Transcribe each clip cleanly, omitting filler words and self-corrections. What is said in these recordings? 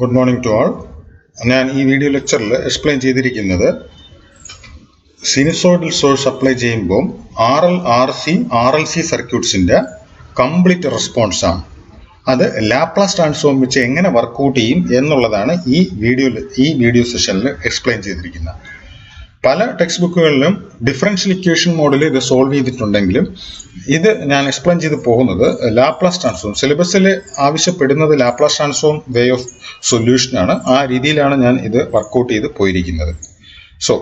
Good morning to all. ഞാൻ ഈ video ലെക്ചറിൽ എക്സ്പ്ലെയിൻ ചെയ്തിരിക്കുന്നത് സിനുസോയിഡൽ സോഴ്സ് അപ്ലൈ ചെയ്യുമ്പോൾ RLC സർക്യൂട്ട്സിൻ്റെ കംപ്ലീറ്റ് റെസ്പോൺസ് ആണ്. അത് ലാപ്ലാസ് ട്രാൻസ്ഫോം വെച്ച് എങ്ങനെ വർക്കൗട്ട് ചെയ്യും എന്നുള്ളതാണ് ഈ വീഡിയോ സെഷനിൽ എക്സ്പ്ലെയിൻ ചെയ്തിരിക്കുന്നത്. പല ടെക്സ്റ്റ് ബുക്കുകളിലും ഡിഫറൻഷ്യൽ ഇക്വേഷൻ മോഡിൽ ഇത് സോൾവ് ചെയ്തിട്ടുണ്ടെങ്കിലും ഇത് ഞാൻ എക്സ്പ്ലെയിൻ ചെയ്ത് പോകുന്നത് ലാപ്ലാസ് ട്രാൻസ്ഫോം, സിലബസിൽ ആവശ്യപ്പെടുന്നത് ലാപ്ലാസ് ട്രാൻസ്ഫോം വേ ഓഫ് സൊല്യൂഷനാണ്. ആ രീതിയിലാണ് ഞാൻ ഇത് വർക്കൗട്ട് ചെയ്ത് പോയിരിക്കുന്നത്. സോ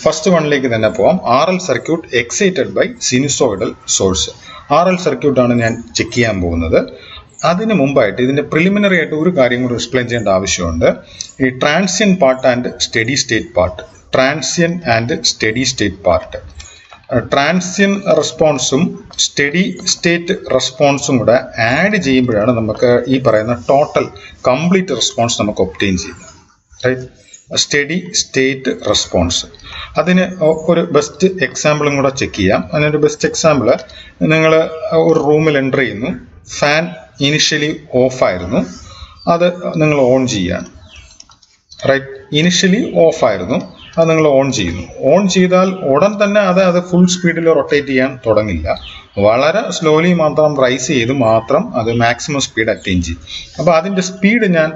ഫസ്റ്റ് വണ്ണിലേക്ക് തന്നെ പോവാം. RL circuit excited by sinusoidal source. RL സർക്യൂട്ടാണ് ഞാൻ ചെക്ക് ചെയ്യാൻ പോകുന്നത്. അതിന് മുമ്പായിട്ട് ഇതിൻ്റെ പ്രിലിമിനറി ആയിട്ട് ഒരു കാര്യം കൂടി എക്സ്പ്ലെയിൻ ചെയ്യേണ്ട ആവശ്യമുണ്ട്. ഈ transient part and steady state part. Transient റെസ്പോൺസും സ്റ്റഡി സ്റ്റേറ്റ് റെസ്പോൺസും കൂടെ ആഡ് ചെയ്യുമ്പോഴാണ് നമുക്ക് ഈ പറയുന്ന ടോട്ടൽ കംപ്ലീറ്റ് റെസ്പോൺസ് നമുക്ക് ഒബ്റ്റെയിൻ ചെയ്യുന്നത്. Right, steady state response. അതിന് ഒരു ബെസ്റ്റ് എക്സാമ്പിളും കൂടെ ചെക്ക് ചെയ്യാം. അതിനൊരു ബെസ്റ്റ് എക്സാമ്പിൾ, നിങ്ങൾ ഒരു റൂമിൽ എൻ്റർ ചെയ്യുന്നു, ഫാൻ ഇനിഷ്യലി ഓഫായിരുന്നു, അത് നിങ്ങൾ ഓൺ ചെയ്യുകയാണ്. റൈറ്റ്, ഇനിഷ്യലി ഓഫായിരുന്നു, അത് നിങ്ങൾ ഓൺ ചെയ്യുന്നു. ഓൺ ചെയ്താൽ ഉടൻ തന്നെ അത് ഫുൾ സ്പീഡിൽ റൊട്ടേറ്റ് ചെയ്യാൻ തുടങ്ങില്ല. വളരെ സ്ലോലി മാത്രം റൈസ് ചെയ്ത് മാത്രം അത് മാക്സിമം സ്പീഡ് അറ്റൈൻ ചെയ്യും. അപ്പോൾ അതിൻ്റെ സ്പീഡ് ഞാൻ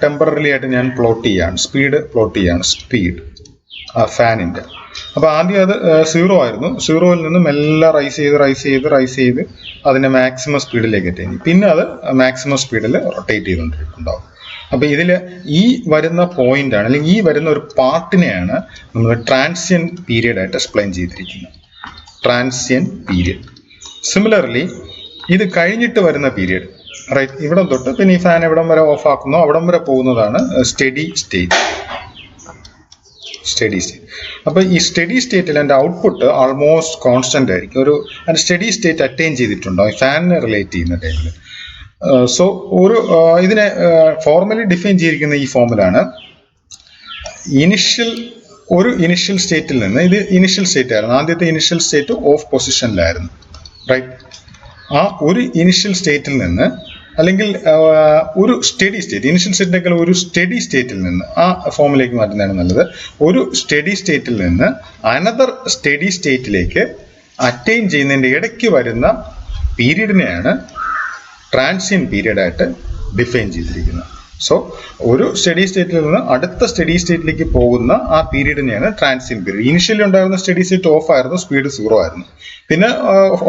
ടെമ്പററി ആയിട്ട് ഞാൻ പ്ലോട്ട് ചെയ്യാണ്, സ്പീഡ് ഫാനിൻ്റെ. അപ്പോൾ ആദ്യം അത് 0 ആയിരുന്നു, 0-ൽ നിന്ന് മെല്ലെ റൈസ് ചെയ്ത് അതിൻ്റെ മാക്സിമം സ്പീഡിലേക്ക് അറ്റൈൻ ചെയ്യും. പിന്നെ അത് മാക്സിമം സ്പീഡിൽ റൊട്ടേറ്റ് ചെയ്തുകൊണ്ടിരിക്കുന്നുണ്ടാവും. അപ്പോൾ ഇതിൽ ഈ വരുന്ന പോയിന്റാണ്, അല്ലെങ്കിൽ ഈ വരുന്ന ഒരു പാർട്ടിനെയാണ് നമ്മൾ ട്രാൻസിയൻ പീരിയഡ് ആയിട്ട് എക്സ്പ്ലെയിൻ ചെയ്തിരിക്കുന്നത്. ട്രാൻസിയൻ പീരിയഡ്. സിമിലർലി ഇത് കഴിഞ്ഞിട്ട് വരുന്ന പീരിയഡ്, റൈറ്റ്, ഇവിടം തൊട്ട് പിന്നെ ഈ ഫാൻ എവിടം വരെ ഓഫ് ആക്കുന്നോ അവിടം വരെ പോകുന്നതാണ് സ്റ്റഡി സ്റ്റേറ്റ്. അപ്പോൾ ഈ സ്റ്റഡി സ്റ്റേറ്റിൽ എൻ്റെ ഔട്ട്പുട്ട് ആൾമോസ്റ്റ് കോൺസ്റ്റന്റ് ആയിരിക്കും. അതിൻ്റെ സ്റ്റഡി സ്റ്റേറ്റ് അറ്റൈൻ ചെയ്തിട്ടുണ്ടോ ഈ ഫാനിനെ റിലേറ്റ് ചെയ്യുന്ന ടൈമിൽ. സോ ഇതിനെ ഫോർമലി ഡിഫൈൻ ചെയ്തിരിക്കുന്ന ഈ ഫോമിലാണ്. ഇനിഷ്യൽ സ്റ്റേറ്റിൽ നിന്ന്, ഇത് ഇനിഷ്യൽ സ്റ്റേറ്റ് ആയിരുന്നു, ആദ്യത്തെ ഇനിഷ്യൽ സ്റ്റേറ്റ് ഓഫ് പൊസിഷനിലായിരുന്നു. റൈറ്റ്, ആ ഒരു ഇനിഷ്യൽ സ്റ്റേറ്റിൽ നിന്ന്, അല്ലെങ്കിൽ ഒരു സ്റ്റഡി സ്റ്റേറ്റ്, ഇനിഷ്യൽ സ്റ്റേറ്റിനേക്കാൾ ഒരു സ്റ്റഡി സ്റ്റേറ്റിൽ നിന്ന്, ആ ഫോമിലേക്ക് മാറ്റുന്നതാണ് നല്ലത്. ഒരു സ്റ്റഡി സ്റ്റേറ്റിൽ നിന്ന് അനദർ സ്റ്റഡി സ്റ്റേറ്റിലേക്ക് അറ്റൈൻ ചെയ്യുന്നതിൻ്റെ ഇടയ്ക്ക് വരുന്ന പീരീഡിനെയാണ് ട്രാൻസിയൻ പീരിയഡ് ആയിട്ട് ഡിഫൈൻ ചെയ്തിരിക്കുന്നത്. സോ ഒരു സ്റ്റഡി സ്റ്റേറ്റിൽ നിന്ന് അടുത്ത സ്റ്റഡി സ്റ്റേറ്റിലേക്ക് പോകുന്ന ആ പീരീഡിനെയാണ് ട്രാൻസിയൻ പീരീഡ്. ഇനിഷ്യലി ഉണ്ടായിരുന്ന സ്റ്റഡി സ്റ്റേറ്റ് ഓഫ് ആയിരുന്നു, സ്പീഡ് 0 ആയിരുന്നു. പിന്നെ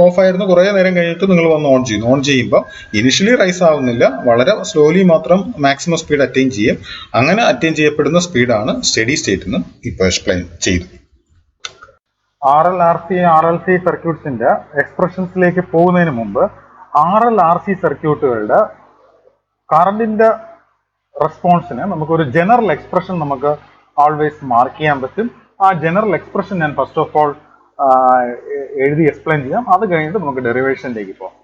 ഓഫ് ആയിരുന്നു, കുറേ നേരം കഴിഞ്ഞിട്ട് നിങ്ങൾ വന്ന് ഓൺ ചെയ്യുന്നു. ഓൺ ചെയ്യുമ്പോൾ ഇനിഷ്യലി റൈസ് ആവുന്നില്ല, വളരെ സ്ലോലി മാത്രം മാക്സിമം സ്പീഡ് അറ്റൈൻ ചെയ്യും. അങ്ങനെ അറ്റൈൻ ചെയ്യപ്പെടുന്ന സ്പീഡാണ് സ്റ്റഡി സ്റ്റേറ്റ് എന്ന് ഇപ്പോൾ എക്സ്പ്ലെയിൻ ചെയ്തു. RLC സർക്യൂട്ട്സിന്റെ എക്സ്പ്രഷൻസിലേക്ക് പോകുന്നതിന് മുമ്പ് RLRC സർക്യൂട്ടുകളുടെ കറണ്ടിന്റെ റെസ്പോൺസിന് നമുക്കൊരു ജനറൽ എക്സ്പ്രഷൻ നമുക്ക് ഓൾവേസ് മാർക്ക് ചെയ്യാൻ പറ്റും. ആ ജനറൽ എക്സ്പ്രഷൻ ഞാൻ ഫസ്റ്റ് ഓഫ് ഓൾ എഴുതി എക്സ്പ്ലെയിൻ ചെയ്യാം. അത് കഴിഞ്ഞിട്ട് നമുക്ക് ഡെറിവേഷനിലേക്ക് പോകാം.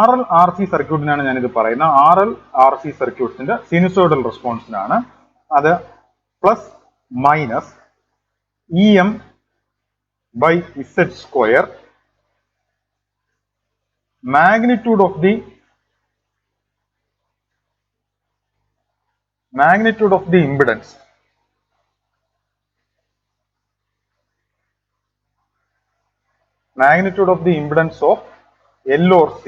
RLRC സർക്യൂട്ടിനാണ് ഞാനിത് പറയുന്നത്. RLRC സർക്യൂട്ട്സിന്റെ സിനുസോയിഡൽ റെസ്പോൺസിനാണ്. അത് plus minus EM/Z² magnitude of the impedance of L or C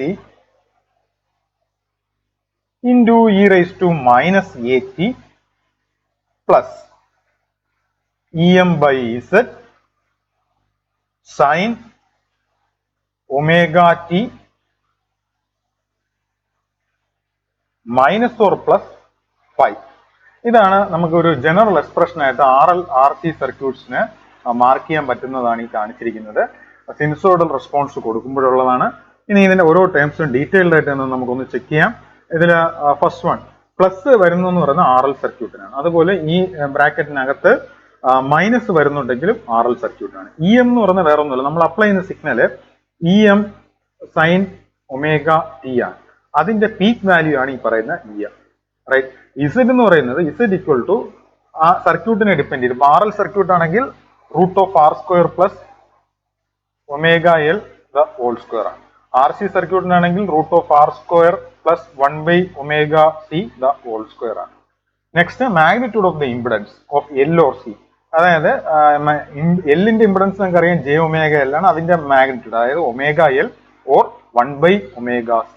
into e⁻⁻⁴ plus EM/Z sin ω_t -or+5. ഇതാണ് നമുക്കൊരു ജനറൽ എക്സ്പ്രഷൻ ആയിട്ട് RLRC സർക്യൂട്ട്സിന് മാർക്ക് ചെയ്യാൻ പറ്റുന്നതാണ് ഈ കാണിച്ചിരിക്കുന്നത്. സിനുസോയിഡൽ റെസ്പോൺസ് കൊടുക്കുമ്പോഴുള്ളതാണ്. ഇനി ഇതിന്റെ ഓരോ ടേംസും ഡീറ്റെയിൽഡ് ആയിട്ട് നമുക്കൊന്ന് ചെക്ക് ചെയ്യാം. ഇതിൽ ഫസ്റ്റ് വൺ പ്ലസ് വരുന്നതെന്ന് പറയുന്നത് RL സർക്യൂട്ടിനാണ്. അതുപോലെ ഈ ബ്രാക്കറ്റിനകത്ത് മൈനസ് വരുന്നുണ്ടെങ്കിലും RL സർക്യൂട്ടാണ്. EM എന്ന് പറയുന്നത് വേറെ ഒന്നുമില്ല, നമ്മൾ അപ്ലൈ ചെയ്യുന്ന സിഗ്നല് EM sin ω_t ആണ്. അതിന്റെ പീക്ക് വാല്യൂ ആണ് ഈ പറയുന്ന EM. റൈറ്റ്, Z എന്ന് പറയുന്നത് Z ഈക്വൽ ടു ആ സർക്യൂട്ടിനെ ഡിപ്പെൻഡ് ചെയ്യും. RL സർക്യൂട്ട് ആണെങ്കിൽ √R² പ്ലസ് ω_L² ആണ്. RC സർക്യൂട്ടിനാണെങ്കിൽ √R² പ്ലസ് 1/ωc² ആണ്. Next magnitude of the impedance of L or C. അതായത് എല്ലിന്റെ ഇംപിഡൻസ് നമുക്ക് അറിയാം ജെ ഒമേഗ എൽ ആണ്, അതിന്റെ മാഗ്നിറ്റ്യൂഡ് അതായത് omega L or 1/ωc.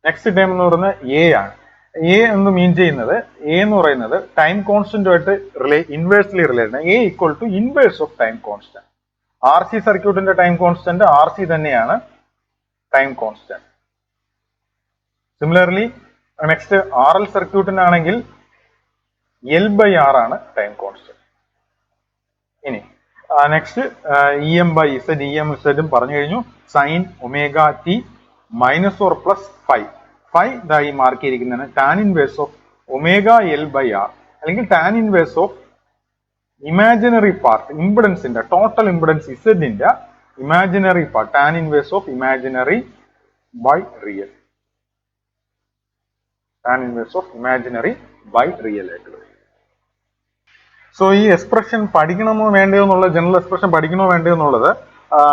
Next time എന്ന് പറയുന്നത് എ ആണ്. എ എന്ന് മീൻ ചെയ്യുന്നത് എ എന്ന് പറയുന്നത് ടൈം കോൺസ്റ്റന്റുമായിട്ട് inversely related. A equal to inverse of time constant. R C സർക്യൂട്ടിന്റെ ടൈം കോൺസ്റ്റന്റ് ആർ സി തന്നെയാണ് time constant. Similarly next R L സർക്യൂട്ടിനാണെങ്കിൽ L/R ആണ് ടൈം കോൺസ്റ്റന്റ്. ഇനി നെക്സ്റ്റ് EM/Z, EM/Z പറഞ്ഞു കഴിഞ്ഞു. Sine omega T minus or plus five. Five ഇതായി mark ചെയ്തിരിക്കുന്നതാണ് tan inverse of omega L/R അല്ലെങ്കിൽ tan inverse of imaginary part ഇംപിഡൻസിന്റെ total impedance ഇസഡിന്റെ imaginary part tan inverse of imaginary by real. Tan inverse of imaginary by real ആയിട്ടുള്ളത്. So ഈ expression പഠിക്കണമോ വേണ്ടയോ എന്നുള്ളത്, ജനറൽ എക്സ്പ്രഷൻ പഠിക്കണമോ വേണ്ടയോ എന്നുള്ളത്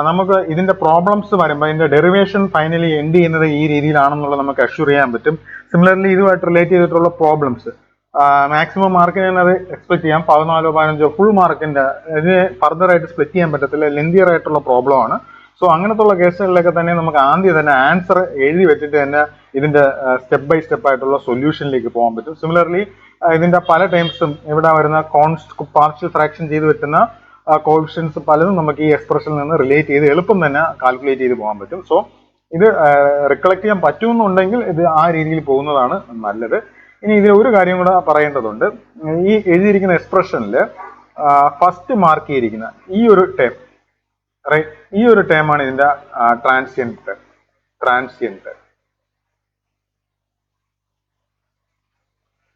നമുക്ക് ഇതിന്റെ പ്രോബ്ലംസ് വരുമ്പോൾ ഇതിന്റെ ഡെറിവേഷൻ ഫൈനലി എൻഡ് ചെയ്യുന്നത് ഈ രീതിയിലാണെന്നുള്ളത് നമുക്ക് അഷ്യൂർ ചെയ്യാൻ പറ്റും. സിമിലർലി ഇതുമായിട്ട് റിലേറ്റ് ചെയ്തിട്ടുള്ള പ്രോബ്ലംസ് മാക്സിമം മാർക്ക് ഞാനത് എക്സ്പെക്ട് ചെയ്യാം 14 15 ഫുൾ മാർക്കിന്റെ. ഇത് ഫർദർ ആയിട്ട് സ്പ്ലിറ്റ് ചെയ്യാൻ പറ്റത്തില്ല, ലെന്തിയർ ആയിട്ടുള്ള പ്രോബ്ലം ആണ്. സോ അങ്ങനത്തുള്ള കേസുകളിലൊക്കെ തന്നെ നമുക്ക് ആദ്യം തന്നെ ആൻസർ എഴുതി വെച്ചിട്ട് തന്നെ ഇതിന്റെ സ്റ്റെപ്പ് ബൈ സ്റ്റെപ്പ് ആയിട്ടുള്ള സൊല്യൂഷനിലേക്ക് പോകാൻ പറ്റും. സിമിലർലി ഇതിന്റെ പല ടൈംസും ഇവിടെ വരുന്ന പാർഷ്യൽ ഫ്രാക്ഷൻ ചെയ്ത് വെക്കുന്ന കോഫിഷ്യൻസ് പലതും നമുക്ക് ഈ എക്സ്പ്രഷനിൽ നിന്ന് റിലേറ്റ് ചെയ്ത് എളുപ്പം തന്നെ കാൽക്കുലേറ്റ് ചെയ്ത് പോകാൻ പറ്റും. സോ ഇത് റിക്കളക്ട് ചെയ്യാൻ പറ്റുമെന്നുണ്ടെങ്കിൽ ഇത് ആ രീതിയിൽ പോകുന്നതാണ് നല്ലത്. ഇനി ഇതിൽ ഒരു കാര്യം കൂടെ പറയേണ്ടതുണ്ട്. ഈ എഴുതിയിരിക്കുന്ന എക്സ്പ്രഷനിൽ ഫസ്റ്റ് മാർക്ക് ചെയ്തിരിക്കുന്ന ഈ ഒരു ടേം, റൈറ്റ്, ഈ ഒരു ടേമാണ് ഇതിന്റെ ട്രാൻസിയന്റ്.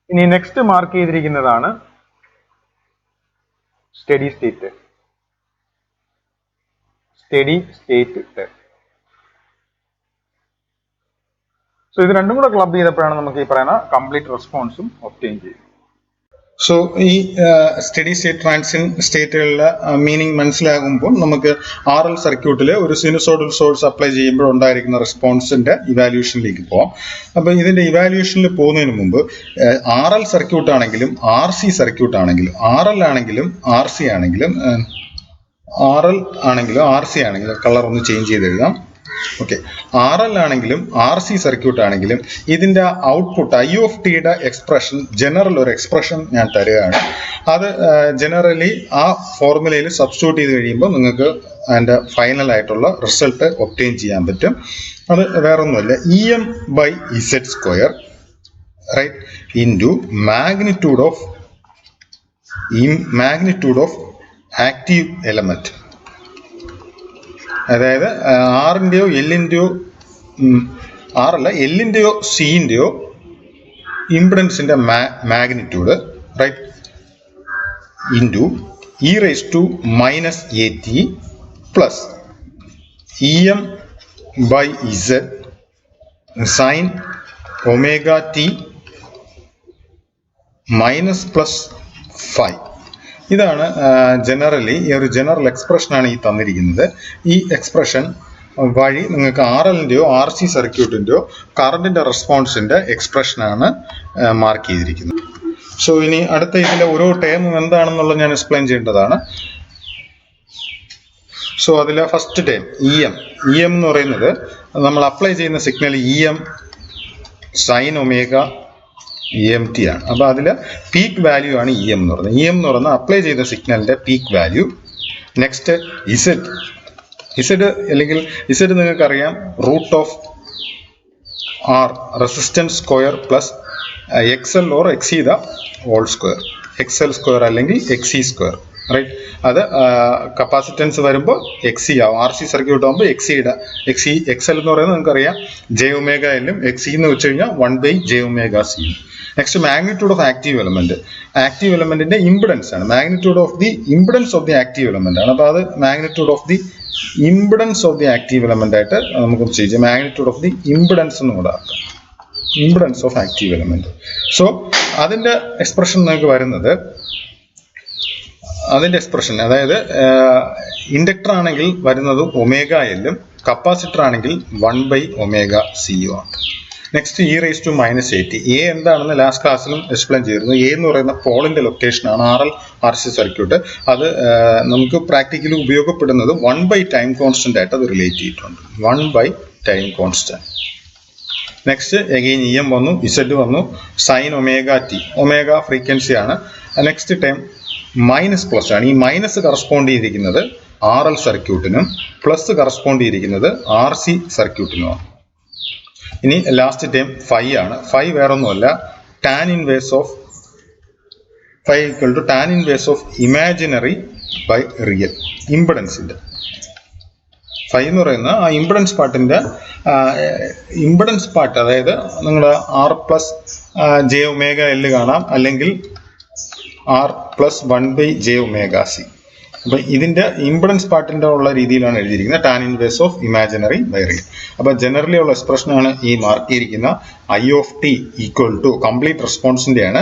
ഇനി നെക്സ്റ്റ് മാർക്ക് ചെയ്തിരിക്കുന്നതാണ് സ്റ്റഡി സ്റ്റേറ്റ് ടേം. സോ ഇത് രണ്ടും കൂടെ ക്ലബ് ചെയ്തപ്പോഴാണ് നമുക്ക് ഈ പറയുന്ന കംപ്ലീറ്റ് റെസ്പോൺസും ഒബ്റ്റെയിൻ ചെയ്യുന്നത്. സോ ഈ സ്റ്റഡി സ്റ്റേറ്റ് ട്രാൻസിയന്റ് സ്റ്റേറ്റുകളുടെ മീനിങ് മനസ്സിലാകുമ്പോൾ നമുക്ക് ആർ എൽ സർക്യൂട്ടിൽ ഒരു സിനുസോഡൽ സോഴ്സ് അപ്ലൈ ചെയ്യുമ്പോൾ ഉണ്ടായിരിക്കുന്ന റെസ്പോൺസിന്റെ ഇവാലുവേഷനിലേക്ക് പോകാം. അപ്പൊ ഇതിന്റെ ഇവാലുവേഷനിൽ പോകുന്നതിന് മുമ്പ് ആർ എൽ സർക്യൂട്ട് ആണെങ്കിലും ആർ സി സർക്യൂട്ട് ആണെങ്കിലും ആർ എൽ ആണെങ്കിലും ആർ സി ആണെങ്കിലും ആർ സി ആണെങ്കിലും കളർ ഒന്ന് ചേഞ്ച് ചെയ്ത് എഴുതാം. ഓക്കെ, ആർ എൽ ആണെങ്കിലും ആർ സി സർക്യൂട്ട് ആണെങ്കിലും ഇതിന്റെ ഔട്ട്പുട്ട് ഐ ഓഫ് ടിയുടെ എക്സ്പ്രഷൻ ജനറൽ ഒരു എക്സ്പ്രഷൻ ഞാൻ തരികയാണ്. അത് ജനറലി ആ ഫോർമുലയിൽ സബ്സ്റ്റിറ്റ്യൂട്ട് ചെയ്ത് കഴിയുമ്പോൾ നിങ്ങൾക്ക് അതിന്റെ ഫൈനൽ ആയിട്ടുള്ള റിസൾട്ട് ഒബ്റ്റെയിൻ ചെയ്യാൻ പറ്റും. അത് വേറൊന്നുമല്ല, EM/Z² right into magnitude of active element. അതായത് ആറിന്റെയോ എല്ലിന്റെയോ എല്ലിന്റെയോ സിന്റെയോ ഇംപിഡൻസിന്റെ magnitude right into e⁻⁻AT plus EM/Z sine omega T minus plus 5. ഇതാണ് ജനറലി ഈ ഒരു ജനറൽ എക്സ്പ്രഷനാണ് ഈ തന്നിരിക്കുന്നത്. ഈ എക്സ്പ്രഷൻ വഴി നിങ്ങൾക്ക് ആർ എല്ലിൻ്റെയോ ആർ സി സർക്യൂട്ടിൻ്റെയോ കറണ്ടിൻ്റെ റെസ്പോൺസിൻ്റെ എക്സ്പ്രഷനാണ് മാർക്ക് ചെയ്തിരിക്കുന്നത്. സോ ഇനി അടുത്ത ഇതിലെ ഓരോ ടേമും എന്താണെന്നുള്ളത് ഞാൻ എക്സ്പ്ലെയിൻ ചെയ്യേണ്ടതാണ്. സോ അതിലെ ഫസ്റ്റ് ടേം EM എന്ന് പറയുന്നത് നമ്മൾ അപ്ലൈ ചെയ്യുന്ന signal EM sine omega EMT ആണ്. അപ്പോൾ അതിൽ പീക്ക് വാല്യൂ ആണ് EM എന്ന് പറയുന്നത്. EM എന്ന് പറയുന്നത് അപ്ലൈ ചെയ്ത സിഗ്നലിന്റെ പീക്ക് വാല്യൂ. നെക്സ്റ്റ് ഇസഡ് അല്ലെങ്കിൽ ഇസഡ് നിങ്ങൾക്കറിയാം √R resistance square plus XL or XC the whole square, XL² അല്ലെങ്കിൽ XC², റൈറ്റ്. അത് കപ്പാസിറ്റൻസ് വരുമ്പോൾ XC ആവും. RC സർക്യൂട്ട് ആകുമ്പോൾ XL എന്ന് പറയുന്നത് നിങ്ങൾക്കറിയാം jωL XC എന്ന് വെച്ച് കഴിഞ്ഞാൽ 1/jωC. Next magnitude of active element. Active എലമെന്റിന്റെ ഇംപിഡൻസ് ആണ്. Magnitude of the impedance of the active element ആണ്. അപ്പോൾ അത് magnitude of the impedance of the active element ആയിട്ട് നമുക്ക് ചെയ്യാം. മാഗ്നിറ്റ്യൂഡ് ഓഫ് ദി ഇംപിഡൻസ് എന്ന് കൂടെ ആക്കാം, impedance of active element. So അതിന്റെ എക്സ്പ്രഷൻ നിങ്ങൾക്ക് വരുന്നത് അതായത് ഇൻഡക്ടർ ആണെങ്കിൽ വരുന്നത് ωL, കപ്പാസിറ്റർ ആണെങ്കിൽ 1/ωC ആണ്. Next e⁻⁻⁸. എ എന്താണെന്ന് ലാസ്റ്റ് ക്ലാസ്സിലും എക്സ്പ്ലെയിൻ ചെയ്തിരുന്നു. എ എന്ന് പറയുന്ന പോളിന്റെ ലൊക്കേഷനാണ് RL/RC സർക്യൂട്ട്. അത് നമുക്ക് പ്രാക്ടിക്കലി ഉപയോഗപ്പെടുന്നത് 1 ടൈം കോൺസ്റ്റന്റ് ആയിട്ട് അത് റിലേറ്റ് ചെയ്തിട്ടുണ്ട്. 1 time constant. Next again EM വന്നു, Z വന്നു, സൈൻ ω_t. ഒമേഗ ഫ്രീക്വൻസി ആണ്. നെക്സ്റ്റ് ടൈം മൈനസ് പ്ലസ് ആണ്. ഈ മൈനസ് കറസ്പോണ്ട് ചെയ്തിരിക്കുന്നത് RL സർക്യൂട്ടിനും പ്ലസ് കറസ്പോണ്ട് ചെയ്തിരിക്കുന്നത് RC സർക്യൂട്ടിനുമാണ്. ഇനി ലാസ്റ്റ് ടൈം ഫൈ ആണ്. ഫൈ വേറൊന്നുമല്ല, tan inverse of phi equal to tan inverse of imaginary by real. ഇംപെഡൻസിന്റെ ഫൈ എന്ന് പറയുന്ന ആ ഇംപെഡൻസ് പാർട്ടിന്റെ ഇംപെഡൻസ് പാർട്ട്, അതായത് നിങ്ങളുടെ R+j⍵L കാണാം, അല്ലെങ്കിൽ R+1/j⍵c. അപ്പൊ ഇതിന്റെ ഇംപെഡൻസ് പാർട്ടിന്റെ ഉള്ള രീതിയിലാണ് എഴുതിയിരിക്കുന്നത്, tan inverse of imaginary by real. അപ്പൊ ജനറലി ഉള്ള എക്സ്പ്രഷനാണ് ഈ മാർക്ക് ചെയ്തിരിക്കുന്ന I(t) ഈക്വൽ ടു കംപ്ലീറ്റ് റെസ്പോൺസിന്റെ ആണ്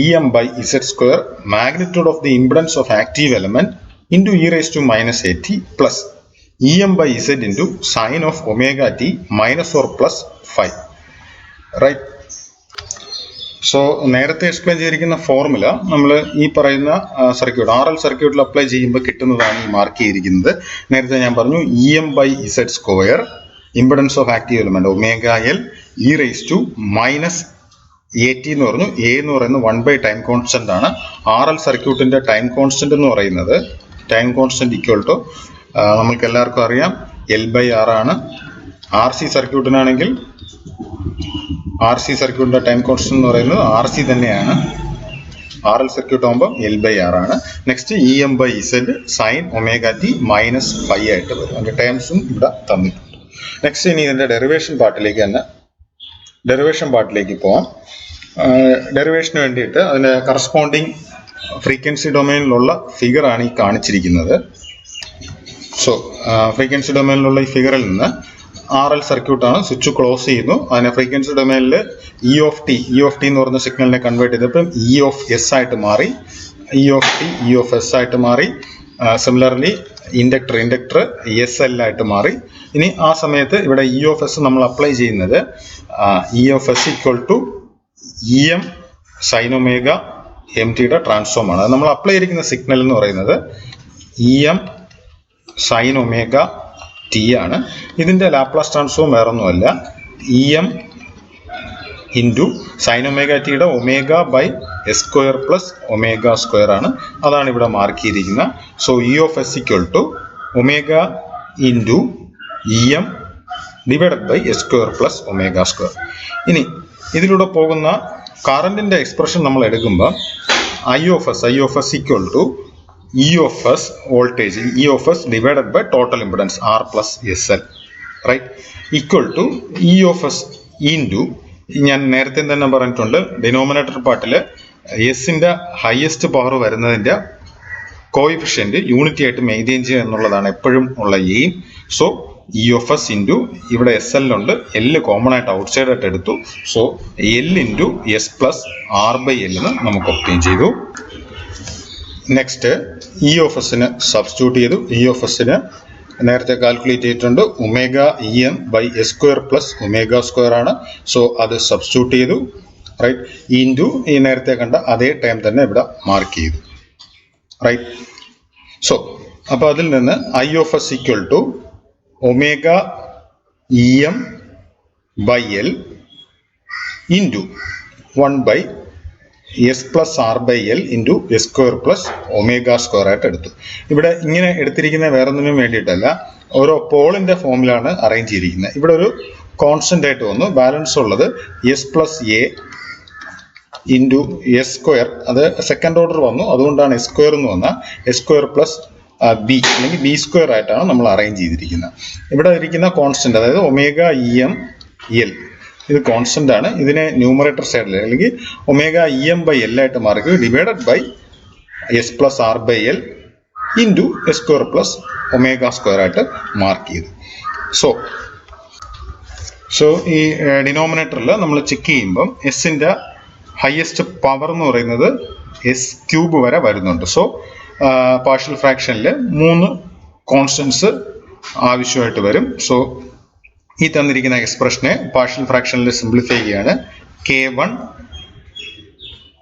EM/Z², magnitude of the impedance of active element into e⁻⁻⁸ plus EM/Z into sine of ω_t minus or plus phi. Right. So നേരത്തെ explain ചെയ്തിരിക്കുന്ന formula നമ്മൾ ഈ പറയുന്ന സർക്യൂട്ട് RL സർക്യൂട്ടിൽ apply ചെയ്യുമ്പോൾ കിട്ടുന്നതാണ് ഈ മാർക്ക് ചെയ്തിരിക്കുന്നത്. നേരത്തെ ഞാൻ പറഞ്ഞു EM/Z², impedance of active element ω_L, e⁻⁻⁸ എന്ന് പറഞ്ഞു. A എന്ന് പറയുന്നത് 1 ടൈം കോൺസ്റ്റന്റ് ആണ്. RL സർക്യൂട്ടിന്റെ ടൈം കോൺസ്റ്റന്റ് എന്ന് പറയുന്നത് ടൈം കോൺസ്റ്റന്റ് ഈക്വൽ ടു നമ്മൾക്ക് എല്ലാവർക്കും അറിയാം L/R ആണ്. RC സർക്യൂട്ടിനാണെങ്കിൽ RC സർക്യൂട്ടിന്റെ ടൈം കോൺസ്റ്റന്റ് എന്ന് പറയുന്നത് RC തന്നെയാണ്. RL സർക്യൂട്ട് ആകുമ്പോൾ L/R ആണ്. Next EM/Z sign ω_t minus phi ആയിട്ട് വരും. അതിന്റെ ടേംസും ഇവിടെ തന്നിട്ടുണ്ട്. നെക്സ്റ്റ് ഇനി ഇതിന്റെ ഡെറിവേഷൻ പാർട്ടിലേക്ക് പോവാം. ഡെറിവേഷന് വേണ്ടിയിട്ട് അതിന് കറസ്പോണ്ടിങ് ഫ്രീക്വൻസി ഡൊമൈനിലുള്ള ഫിഗർ ആണ് ഈ കാണിച്ചിരിക്കുന്നത്. സോ ഫ്രീക്വൻസി ഡൊമൈനിലുള്ള ഈ ഫിഗറിൽ നിന്ന് RL സർക്യൂട്ടാണ്, സ്വിച്ച് ക്ലോസ് ചെയ്യുന്നു. അതിനെ ഫ്രീക്വൻസി ഡൊമൈനിൽ E(t) എന്ന് പറയുന്ന സിഗ്നലിനെ കൺവേർട്ട് ചെയ്തപ്പോൾ E(s) ആയിട്ട് മാറി, E(t) E(s) ആയിട്ട് മാറി. സിമിലർലി ഇൻഡക്ടർ SL ആയിട്ട് മാറി. ഇനി ആ സമയത്ത് ഇവിടെ E(s) നമ്മൾ അപ്ലൈ ചെയ്യുന്നത് E(s) equal to EM sine ω_mt transform ആണ്. അത് നമ്മൾ അപ്ലൈ ചെയ്തിരിക്കുന്ന സിഗ്നൽ എന്ന് പറയുന്നത് EM സൈൻ ω_t ആണ്. ഇതിന്റെ ലാപ്ലാസ് ട്രാൻസ്ഫോം വേറൊന്നുമല്ല, EM into sine ω_t ω/s² plus ω² ആണ്. അതാണ് ഇവിടെ മാർക്ക് ചെയ്തിരിക്കുന്നത്. So E(s) equal to ω into EM divided by s² plus ω². ഇനി ഇതിലൂടെ പോകുന്ന കറന്റിന്റെ എക്സ്പ്രഷൻ നമ്മൾ എടുക്കുമ്പോൾ I(s) equal to E(s) voltage E(s) divided by total impedance R+SL, right, equal to E(s) into, ഞാൻ നേരത്തെ തന്നെ പറഞ്ഞിട്ടുണ്ട്, ഡിനോമിനേറ്റർ പാർട്ടിൽ എസിന്റെ ഹയസ്റ്റ് പവർ വരുന്നതിന്റെ കോയിഫിഷ്യന്റ് യൂണിറ്റി ആയിട്ട് മെയിൻറ്റെയിൻ ചെയ്യുക എന്നുള്ളതാണ് എപ്പോഴും ഉള്ള എയിം. സോ E(s) ഇൻറ്റു ഇവിടെ SL ഉണ്ട്, L കോമൺ ആയിട്ട് ഔട്ട്സൈഡ് ആയിട്ട് എടുത്തു. So L into S plus R/L എന്ന് നമുക്ക് ഒബ്റ്റെയിൻ ചെയ്തു. നെക്സ്റ്റ് E(s)ന് സബ്സ്റ്റിറ്റ്യൂട്ട് ചെയ്തു. E(s)ന് നേരത്തെ കാൽക്കുലേറ്റ് ചെയ്തിട്ടുണ്ട്, ω/EM/s² പ്ലസ് ω² ആണ്. സോ അത് സബ്സ്റ്റിറ്റ്യൂട്ട് ചെയ്തു, റൈറ്റ്, ഇൻറ്റു ഈ നേരത്തെ കണ്ട അതേ ടൈം തന്നെ ഇവിടെ മാർക്ക് ചെയ്തു, റൈറ്റ്. സോ അപ്പോൾ അതിൽ നിന്ന് I(s) equal to ω/EM/L into 1/S plus R/L into S² plus ω² ആയിട്ട് എടുത്തു. ഇവിടെ ഇങ്ങനെ എടുത്തിരിക്കുന്ന വേറൊന്നിനും വേണ്ടിയിട്ടല്ല, ഓരോ പോളിന്റെ ഫോമിലാണ് അറേഞ്ച് ചെയ്തിരിക്കുന്നത്. ഇവിടെ ഒരു കോൺസ്റ്റന്റ് ആയിട്ട് വന്നു, ബാലൻസ് ഉള്ളത് S+A ഇൻറ്റു S², അത് സെക്കൻഡ് ഓർഡർ വന്നു, അതുകൊണ്ടാണ് S² എന്ന് വന്ന S² പ്ലസ് B അല്ലെങ്കിൽ B² ആയിട്ടാണ് നമ്മൾ അറേഞ്ച് ചെയ്തിരിക്കുന്നത്. ഇവിടെ ഇരിക്കുന്ന കോൺസ്റ്റന്റ്, അതായത് ω/EM/L, ഇത് കോൺസ്റ്റന്റ് ആണ്. ഇതിനെ ന്യൂമറേറ്റർ സൈഡിൽ അല്ലെങ്കിൽ ω/EM/L ആയിട്ട് mark divided by S plus R/L into S² plus ω² ആയിട്ട് മാർക്ക് ചെയ്തു. സോ ഈ ഡിനോമിനേറ്ററിൽ നമ്മൾ ചെക്ക് ചെയ്യുമ്പം എസിന്റെ ഹയസ്റ്റ് പവർ എന്ന് പറയുന്നത് S³ വരെ വരുന്നുണ്ട്. സോ പാർഷ്യൽ ഫ്രാക്ഷനിൽ 3 കോൺസ്റ്റൻസ് ആവശ്യമായിട്ട് വരും. സോ ഈ തന്നിരിക്കുന്ന എക്സ്പ്രഷനെ പാർഷ്യൽ ഫ്രാക്ഷനിൽ സിംപ്ലിഫൈ ചെയ്യാണ്. K1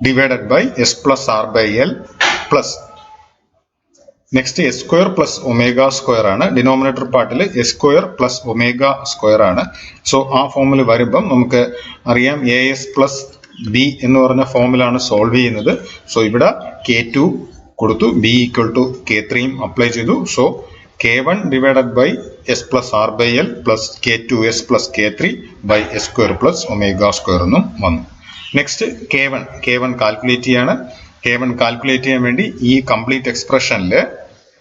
divided by S plus R by L plus next S square plus omega square ആണ്. ഡിനോമിനേറ്റർ പാർട്ടിൽ S square plus omega square ആണ്. സോ ആ ഫോമിൽ വരുമ്പം നമുക്ക് അറിയാം എ എസ് പ്ലസ് ബി എന്ന് പറഞ്ഞ ഫോമിലാണ് സോൾവ് ചെയ്യുന്നത്. സോ ഇവിടെ K2 കൊടുത്തു, B equal to K3 apply ചെയ്തു. So K1 divided by S plus R by L plus K2S plus K3 by S square plus omega square എന്നും വന്നു. Next K1 calculate ചെയ്യാണ്. K1 കാൽക്കുലേറ്റ് ചെയ്യാൻ വേണ്ടി ഈ complete എക്സ്പ്രഷനിൽ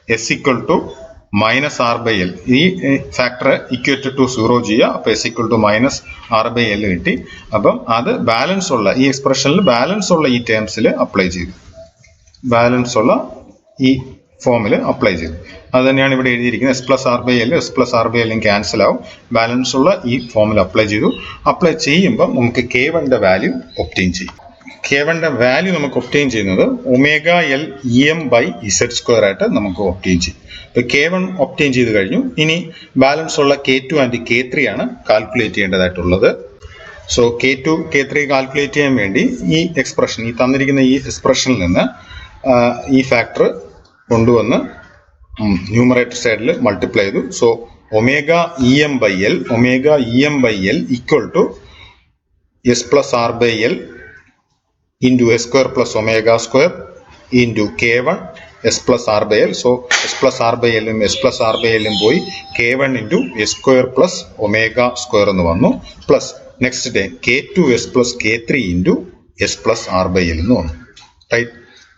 S equal to minus R by L ഈ factor equated to 0 ചെയ്യുക. അപ്പോൾ S equal to minus R by L കിട്ടി. അപ്പം അത് ബാലൻസ് ഉള്ള ഈ എക്സ്പ്രഷനിൽ ബാലൻസ് ഉള്ള ഈ ടേംസിൽ അപ്ലൈ ചെയ്തു. ബാലൻസ് ഉള്ള ഈ ഫോമിൽ അപ്ലൈ ചെയ്തു. അത് തന്നെയാണ് ഇവിടെ എഴുതിയിരിക്കുന്നത്. S plus R by L S plus R by എല്ലും ക്യാൻസൽ ആവും. ബാലൻസ് ഉള്ള ഈ ഫോമിൽ അപ്ലൈ ചെയ്തു. അപ്ലൈ ചെയ്യുമ്പോൾ നമുക്ക് K1 വാല്യൂ ഒബ്റ്റെയിൻ ചെയ്യും. K1 വാല്യൂ നമുക്ക് ഒബ്റ്റെയിൻ ചെയ്യുന്നത് omega L E M by Z square ആയിട്ട് നമുക്ക് ഒബ്റ്റെയിൻ ചെയ്യും. ഇപ്പോൾ K1 ഒബ്റ്റെയിൻ ചെയ്ത് കഴിഞ്ഞു. ഇനി ബാലൻസ് ഉള്ള K2 ആൻഡ് K3 ആണ് calculate ചെയ്യേണ്ടതായിട്ടുള്ളത്. So K2 K3 calculate ചെയ്യാൻ വേണ്ടി ഈ എക്സ്പ്രഷൻ ഈ തന്നിരിക്കുന്ന ഈ എക്സ്പ്രഷനിൽ നിന്ന് ഈ ഫാക്ടർ കൊണ്ടുവന്ന് ന്യൂമറേറ്റർ സൈഡിൽ മൾട്ടിപ്ലൈ ചെയ്തു. So omega E M by L equal to S plus R by L into S square plus omega square into K1 S plus R by L. So S plus R by എല്ലും S plus R by എല്ലും പോയി K1 into S square plus omega square എന്ന് വന്നു. Plus next time K2S plus K3 into S plus R by L എന്ന് വന്നു. Right.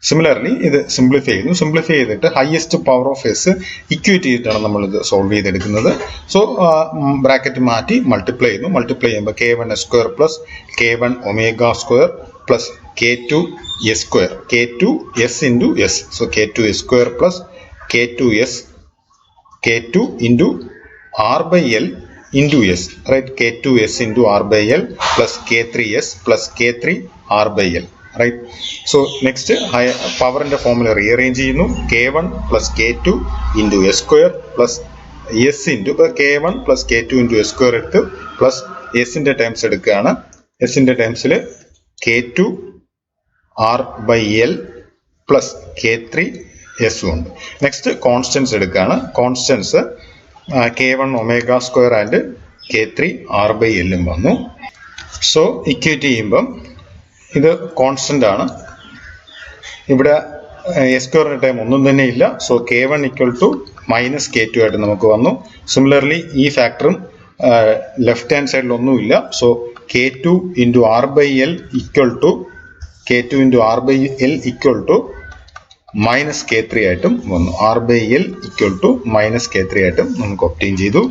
Similarly ഇത് simplify ചെയ്യുന്നു. Simplify ചെയ്തിട്ട് highest power of S equate ചെയ്തിട്ടാണ് നമ്മൾ ഇത് സോൾവ് ചെയ്തെടുക്കുന്നത്. സോ ബ്രാക്കറ്റ് മാറ്റി മൾട്ടിപ്ലൈ ചെയ്യുന്നു. മൾട്ടിപ്ലൈ ചെയ്യുമ്പോൾ K1 S square plus K1 omega square plus K2 S square K2 S into S. So K2 S square plus K2 into R by L into S. Right. K2 S into R by L plus K3S plus K3 R by L. Right. So next പവറിന്റെ formula rearrange ചെയ്യുന്നു. K1 plus K2 into S square plus S into K1 plus K2 into S square എടുത്ത് plus എസിന്റെ terms എടുക്കുകയാണ്. എസിന്റെ ടേംസിൽ K2 R by L plus K3 എസും ഉണ്ട്. Next constants എടുക്കുകയാണ്. Constants K1 omega square and K3 R by എല്ലും വന്നു. സോ ഇക്വേറ്റ് ചെയ്യുമ്പം ഇത് കോൺസ്റ്റന്റ് ആണ്. ഇവിടെ എസ് സ്ക്വയറിന്റെ ടൈം ഒന്നും തന്നെ ഇല്ല. So K1 equal to minus K2 ആയിട്ട് നമുക്ക് വന്നു. സിമിലർലി ഈ ഫാക്ടറും ലെഫ്റ്റ് ഹാൻഡ് സൈഡിൽ ഒന്നുമില്ല. So K2 into R by L equal to minus K3 ആയിട്ടും വന്നു. R by L equal to minus K3 ആയിട്ടും നമുക്ക് ഒബ്റ്റെയിൻ ചെയ്തു.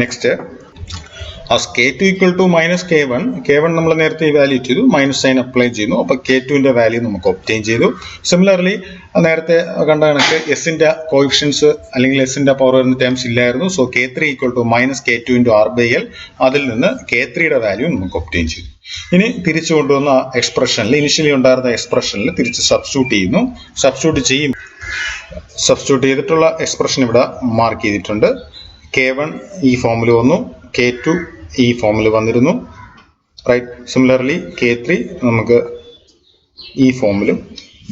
Next as K2 equal to minus K1 നമ്മൾ നേരത്തെ ഇവാലുവേറ്റ് ചെയ്തു, മൈനസ് സൈൻ അപ്ലൈ ചെയ്യുന്നു. അപ്പോൾ K2 വാല്യൂ നമുക്ക് ഒബ്റ്റെയിൻ ചെയ്തു. സിമിലർലി നേരത്തെ കണ്ട കണക്ക് എസിന്റെ കോഎഫിഷ്യൻസ് അല്ലെങ്കിൽ എസിന്റെ പവർ വരുന്ന ടേംസ് ഇല്ലായിരുന്നു. So K3 equal to minus K2 into R by L. അതിൽ നിന്ന് K3 വാല്യൂ നമുക്ക് ഒബ്റ്റെയിൻ ചെയ്തു. ഇനി തിരിച്ചു കൊണ്ടുവന്ന എക്സ്പ്രഷനിൽ ഇനിഷ്യലി ഉണ്ടായിരുന്ന എക്സ്പ്രഷനിൽ തിരിച്ച് സബ്സ്റ്റിറ്റ്യൂട്ട് ചെയ്യുന്നു. സബ്സ്റ്റിറ്റ്യൂട്ട് ചെയ്തിട്ടുള്ള എക്സ്പ്രഷൻ ഇവിടെ മാർക്ക് ചെയ്തിട്ടുണ്ട്. K1 ഈ ഫോമിൽ വന്നു, K2 ഈ ഫോമിൽ വന്നിരുന്നു. റൈറ്റ്. സിമിലർലി K3 നമുക്ക് ഈ ഫോമിലും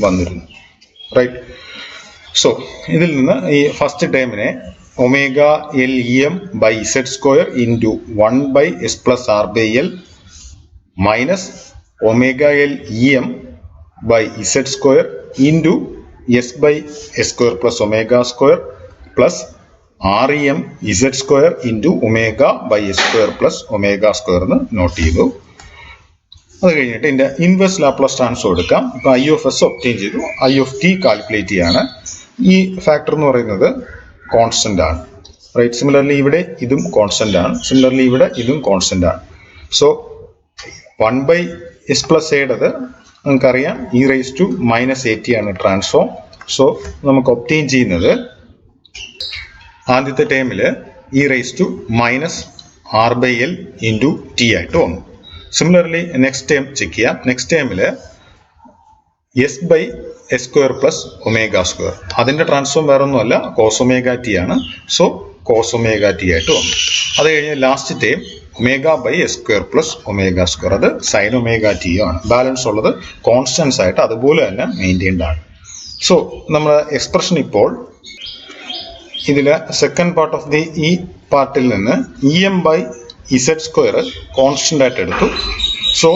വന്നിരുന്നു. റൈറ്റ്. സോ ഇതിൽ നിന്ന് ഈ ഫസ്റ്റ് ടേമിനെ omega L E M by Z square into 1 by S plus R by L minus omega L E M by Z square into S by S square plus omega square plus R E M Z square into omega by S square plus omega square എന്ന് note ചെയ്തു. അത് കഴിഞ്ഞിട്ട് ഇതിന്റെ inverse Laplace transform എടുക്കാം. ഇപ്പൊ I of S obtain ചെയ്തു. I of T calculate ചെയ്യാണ്. ഈ ഫാക്ടർ എന്ന് പറയുന്നത് കോൺസ്റ്റന്റ് ആണ്. റൈറ്റ്. സിമിലർലി ഇവിടെ ഇതും കോൺസ്റ്റന്റ് ആണ്. സിമിലർലി ഇവിടെ ഇതും കോൺസ്റ്റന്റ് ആണ്. സോ 1 ബൈ എസ് പ്ലസ് എയുടേത് നമുക്കറിയാം E raise to minus AT ആണ് ട്രാൻസ്ഫോം. സോ നമുക്ക് ഒബ്റ്റെയിൻ ചെയ്യുന്നത് ആദ്യത്തെ ടേമില് E raise to minus R by L into T ആയിട്ട് വന്നു. സിമിലർലി നെക്സ്റ്റ് ടേം ചെക്ക് ചെയ്യാം. നെക്സ്റ്റ് ടേമില് S by S square plus omega square. അതിന്റെ ട്രാൻസ്ഫോം വേറെ ഒന്നുമല്ല, കോസ് ഒമേഗ ടി ആണ്. സോ കോസ് ഒമേഗ ടി ആയിട്ട് വന്നു. അത് കഴിഞ്ഞ് last time omega by S square plus omega square, അത് സൈൻ ഒമേഗ ടി ആണ്. ബാലൻസ് ഉള്ളത് കോൺസ്റ്റൻസ് ആയിട്ട് അതുപോലെ തന്നെ മെയിൻറ്റെയിൻഡ് ആണ്. സോ നമ്മുടെ എക്സ്പ്രഷൻ ഇപ്പോൾ ഇതിൽ സെക്കൻഡ് പാർട്ട് ഓഫ് ദി ഈ പാർട്ടിൽ നിന്ന് E M by Z square constant ആയിട്ട് എടുത്തു. So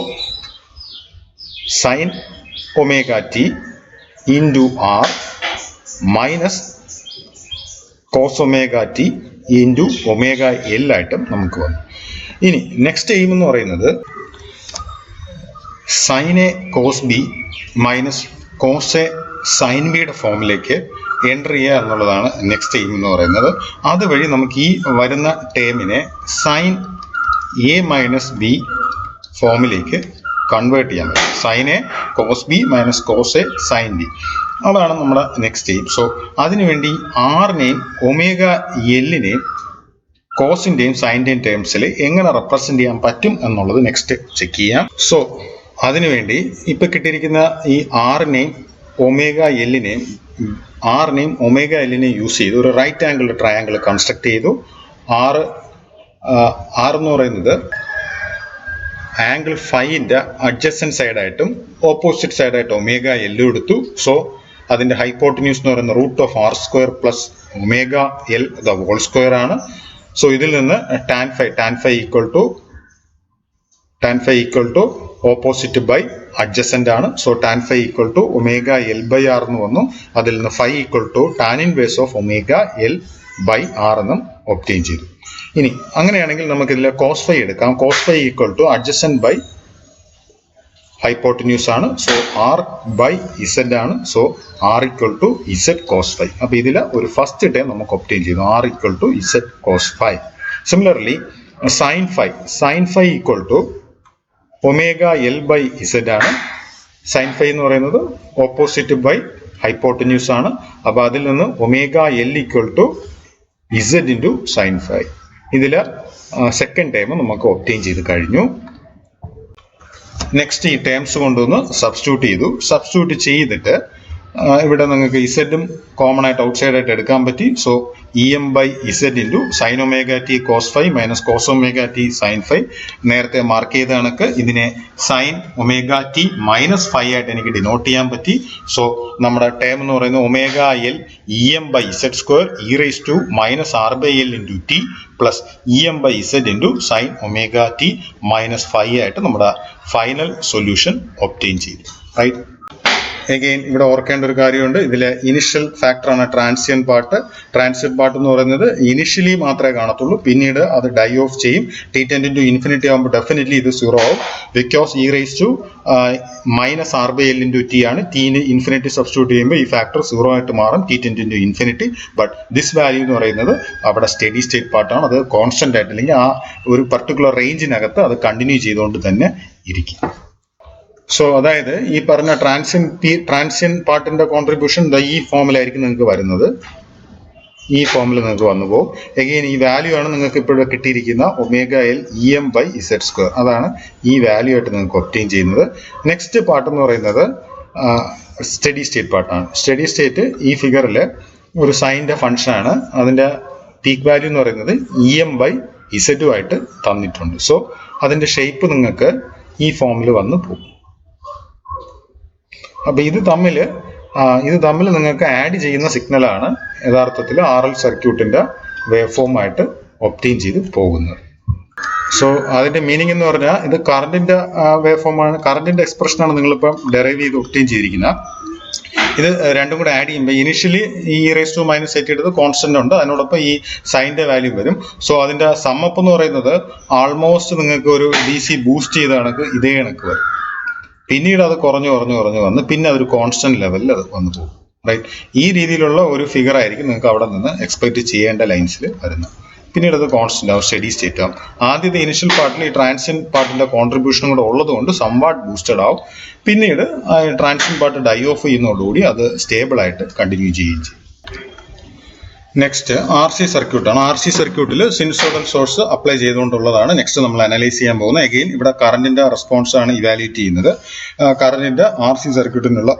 sine omega T into R minus cos omega T into omega L ആയിട്ടും നമുക്ക് വന്നു. ഇനി നെക്സ്റ്റ് എയിം എന്ന് പറയുന്നത് sine A cos B minus cos A sine ബിയുടെ ഫോമിലേക്ക് എൻ്റർ ചെയ്യുക എന്നുള്ളതാണ് നെക്സ്റ്റ് എയിം എന്ന് പറയുന്നത്. അതുവഴി നമുക്ക് ഈ വരുന്ന ടേമിനെ സൈൻ എ മൈനസ് ബി ഫോമിലേക്ക് കൺവേർട്ട് ചെയ്യാൻ പറ്റും. Sine A cos B minus cos A sine B, അതാണ് നമ്മുടെ നെക്സ്റ്റ് എയിം. സോ അതിനുവേണ്ടി ആറിനെയും ഒമേഗ എല്ലിനെയും കോസിൻ്റെയും സൈൻ്റെയും ടേംസിൽ എങ്ങനെ റെപ്രസെൻ്റ് ചെയ്യാൻ പറ്റും എന്നുള്ളത് നെക്സ്റ്റ് ചെക്ക് ചെയ്യാം. സോ അതിനുവേണ്ടി ഇപ്പം കിട്ടിയിരിക്കുന്ന ഈ ആറിനെയും ഒമേഗ എല്ലിനെയും യൂസ് ചെയ്ത് ഒരു റൈറ്റ് ആംഗിൾ ട്രയാങ്കിൾ കൺസ്ട്രക്ട് ചെയ്തു. ആറ് എന്ന് പറയുന്നത് ആംഗിൾ ഫൈൻ്റെ അഡ്ജസൻറ്റ് സൈഡായിട്ടും ഓപ്പോസിറ്റ് സൈഡായിട്ട് ഒമേഗ എല്ലും എടുത്തു. സോ അതിൻ്റെ ഹൈപ്പോട്ടന്യൂസ് എന്ന് പറയുന്ന root of R square plus omega L the whole square ആണ്. സോ ഇതിൽ നിന്ന് tan phi equal to opposite by adjacent ആണ്. So tan phi equal to omega L by R എന്ന് വന്നു. അതിൽ നിന്ന് phi equal to tan inverse of omega L by R എന്നും obtain ചെയ്തു. ഇനി അങ്ങനെയാണെങ്കിൽ നമുക്ക് ഇതിൽ കോസ് ഫൈ എടുക്കാം. Cos phi equal to adjacent by hypotenuse ആണ്. സോ ആർ ബൈ ഇസഡ് ആണ്. So R equal to Z cos phi. അപ്പോൾ ഇതിൽ ഒരു ഫസ്റ്റ് ടൈം നമുക്ക് ഒബ്റ്റെയിൻ ചെയ്തു, R equal to Z cos phi. Similarly sine phi equal to omega L by Z ആണ്. Sine phi എന്ന് പറയുന്നത് opposite by hypotenuse ആണ്. അപ്പോൾ അതിൽ നിന്ന് omega L equal to Z into sine phi. ഇതിൽ സെക്കൻഡ് ടൈം നമുക്ക് ഒബ്റ്റെയിൻ ചെയ്ത് കഴിഞ്ഞു. നെക്സ്റ്റ് ഈ ടേംസ് കൊണ്ടുവന്ന് സബ്സ്റ്റിറ്റ്യൂട്ട് ചെയ്തിട്ട് ഇവിടെ നിങ്ങൾക്ക് ഇസഡും കോമൺ ആയിട്ട് ഔട്ട് സൈഡ് ആയിട്ട് എടുക്കാൻ പറ്റി. So E M by Z into sine omega T cos phi minus cos omega T sine phi. നേരത്തെ മാർക്ക് ചെയ്ത കണക്ക് ഇതിനെ sine omega T minus phi ആയിട്ട് എനിക്ക് ഡിനോട്ട് ചെയ്യാൻ പറ്റി. സോ നമ്മുടെ ടേം എന്ന് പറയുന്നത് omega L E M by Z square E raise to minus R by L into T plus E M by Z into sine omega T minus phi ആയിട്ട് നമ്മുടെ final solution obtain ചെയ്തു. Right. Again ഇവിടെ ഓർക്കേണ്ട ഒരു കാര്യമുണ്ട്, ഇതിലെ initial ഫാക്ടറാണ് transient part. Transient part എന്ന് പറയുന്നത് ഇനിഷ്യലി മാത്രമേ കാണത്തുള്ളൂ, പിന്നീട് അത് ഡൈ ഓഫ് ചെയ്യും. ടി ടെൻഡ് ടു ഇൻഫിനിറ്റി ആകുമ്പോൾ ഡെഫിനറ്റ്ലി ഇത് സീറോ ആവും. Because E raise to minus R by L into T ആണ്. ടീന് ഇൻഫിനിറ്റി സബ്സ്റ്റിറ്റ്യൂട്ട് ചെയ്യുമ്പോൾ ഈ ഫാക്ടർ സീറോ ആയിട്ട് മാറും, T tend to infinity. But this value എന്ന് പറയുന്നത് അവിടെ സ്റ്റഡി സ്റ്റേറ്റ് പാർട്ടാണ്, അത് കോൺസ്റ്റന്റ് ആയിട്ട് അല്ലെങ്കിൽ ആ ഒരു പർട്ടിക്കുലർ റേഞ്ചിനകത്ത് അത് കണ്ടിന്യൂ ചെയ്തുകൊണ്ട് തന്നെ ഇരിക്കും. സോ അതായത് ഈ പറഞ്ഞ ട്രാൻസിയൻ പാർട്ടിന്റെ കോൺട്രിബ്യൂഷൻ ഈ ഫോമിലായിരിക്കും നിങ്ങൾക്ക് വരുന്നത്. ഈ ഫോമിൽ നിങ്ങൾക്ക് വന്നു പോകും. എഗെയിൻ ഈ വാല്യൂ ആണ് നിങ്ങൾക്ക് ഇപ്പോൾ കിട്ടിയിരിക്കുന്ന omega L E M by Z square. അതാണ് ഈ വാല്യൂ ആയിട്ട് നിങ്ങൾക്ക് ഒബ്റ്റെയിൻ ചെയ്യുന്നത്. നെക്സ്റ്റ് പാർട്ട് എന്ന് പറയുന്നത് സ്റ്റഡി സ്റ്റേറ്റ് പാർട്ടാണ്. സ്റ്റഡി സ്റ്റേറ്റ് ഈ ഫിഗറിൽ ഒരു സൈൻ്റെ ഫംഗ്ഷനാണ്. അതിൻ്റെ പീക്ക് വാല്യൂ എന്ന് പറയുന്നത് ഇ എം ബൈ ഇസഡുമായിട്ട് തന്നിട്ടുണ്ട്. സോ അതിൻ്റെ ഷേപ്പ് നിങ്ങൾക്ക് ഈ ഫോമിൽ വന്ന് പോകും. അപ്പോൾ ഇത് തമ്മിൽ നിങ്ങൾക്ക് ആഡ് ചെയ്യുന്ന സിഗ്നലാണ് യഥാർത്ഥത്തിൽ ആർ എൽ സർക്യൂട്ടിൻ്റെ വേവ് ഫോമായിട്ട് ഒബ്റ്റെയിൻ ചെയ്ത് പോകുന്നത്. സോ അതിൻ്റെ മീനിങ് എന്ന് പറഞ്ഞാൽ ഇത് കറണ്ടിൻ്റെ വേവ് ഫോമാണ്, കറണ്ടിൻ്റെ എക്സ്പ്രഷനാണ് നിങ്ങളിപ്പം ഡെറൈവ് ചെയ്ത് ഒബ്റ്റെയിൻ ചെയ്തിരിക്കുന്നത്. ഇത് രണ്ടും കൂടെ ആഡ് ചെയ്യുമ്പോൾ ഇനിഷ്യലി ഈ റേസ് ടു മൈനസ് 8 എടുത്ത് കോൺസ്റ്റന്റ് ഉണ്ട്, അതിനോടൊപ്പം ഈ സൈൻ്റെ വാല്യൂ വരും. സോ അതിൻ്റെ സമ്മപ്പ് എന്ന് പറയുന്നത് ആൾമോസ്റ്റ് നിങ്ങൾക്ക് ഒരു DC ബൂസ്റ്റ് ചെയ്ത കണക്ക് ഇതേ കണക്ക് വരും. പിന്നീട് അത് കുറഞ്ഞു വന്ന് പിന്നെ അതൊരു കോൺസ്റ്റന്റ് ലെവലിൽ അത് വന്നു പോകും. റൈറ്റ്. ഈ രീതിയിലുള്ള ഒരു ഫിഗർ ആയിരിക്കും നിങ്ങൾക്ക് അവിടെ നിന്ന് എക്സ്പെക്ട് ചെയ്യേണ്ട ലൈൻസിൽ വരുന്നത്. പിന്നീട് അത് കോൺസ്റ്റന്റ് ആവും, സ്റ്റഡി സ്റ്റേറ്റ് ആവും. ആദ്യത്തെ ഇനിഷ്യൽ പാർട്ടിൽ ഈ ട്രാൻസിയന്റ് പാർട്ടിന്റെ കോൺട്രിബ്യൂഷനും കൂടെ ഉള്ളതുകൊണ്ട് സംവാട്ട് ബൂസ്റ്റഡ് ആവും. പിന്നീട് ട്രാൻസിയന്റ് പാർട്ട് ഡൈ ഓഫ് ചെയ്യുന്നതോടുകൂടി അത് സ്റ്റേബിൾ ആയിട്ട് കണ്ടിന്യൂ ചെയ്യുകയും ചെയ്യും. നെക്സ്റ്റ് ആർ സി സർക്യൂട്ടാണ്. ആർ സി സർക്യൂട്ടിൽ സിനുസോയ്ഡൽ സോഴ്സ് അപ്ലൈ ചെയ്തുകൊണ്ടുള്ളതാണ് നെക്സ്റ്റ് നമ്മൾ അനലൈസ് ചെയ്യാൻ പോകുന്നത്. അഗെയിൻ ഇവിടെ കറണ്ടിന്റെ റെസ്പോൺസ് ആണ് ഇവാലുവേറ്റ് ചെയ്യുന്നത്. കറണ്ടിന്റെ ആർ സി സർക്യൂട്ടിനുള്ള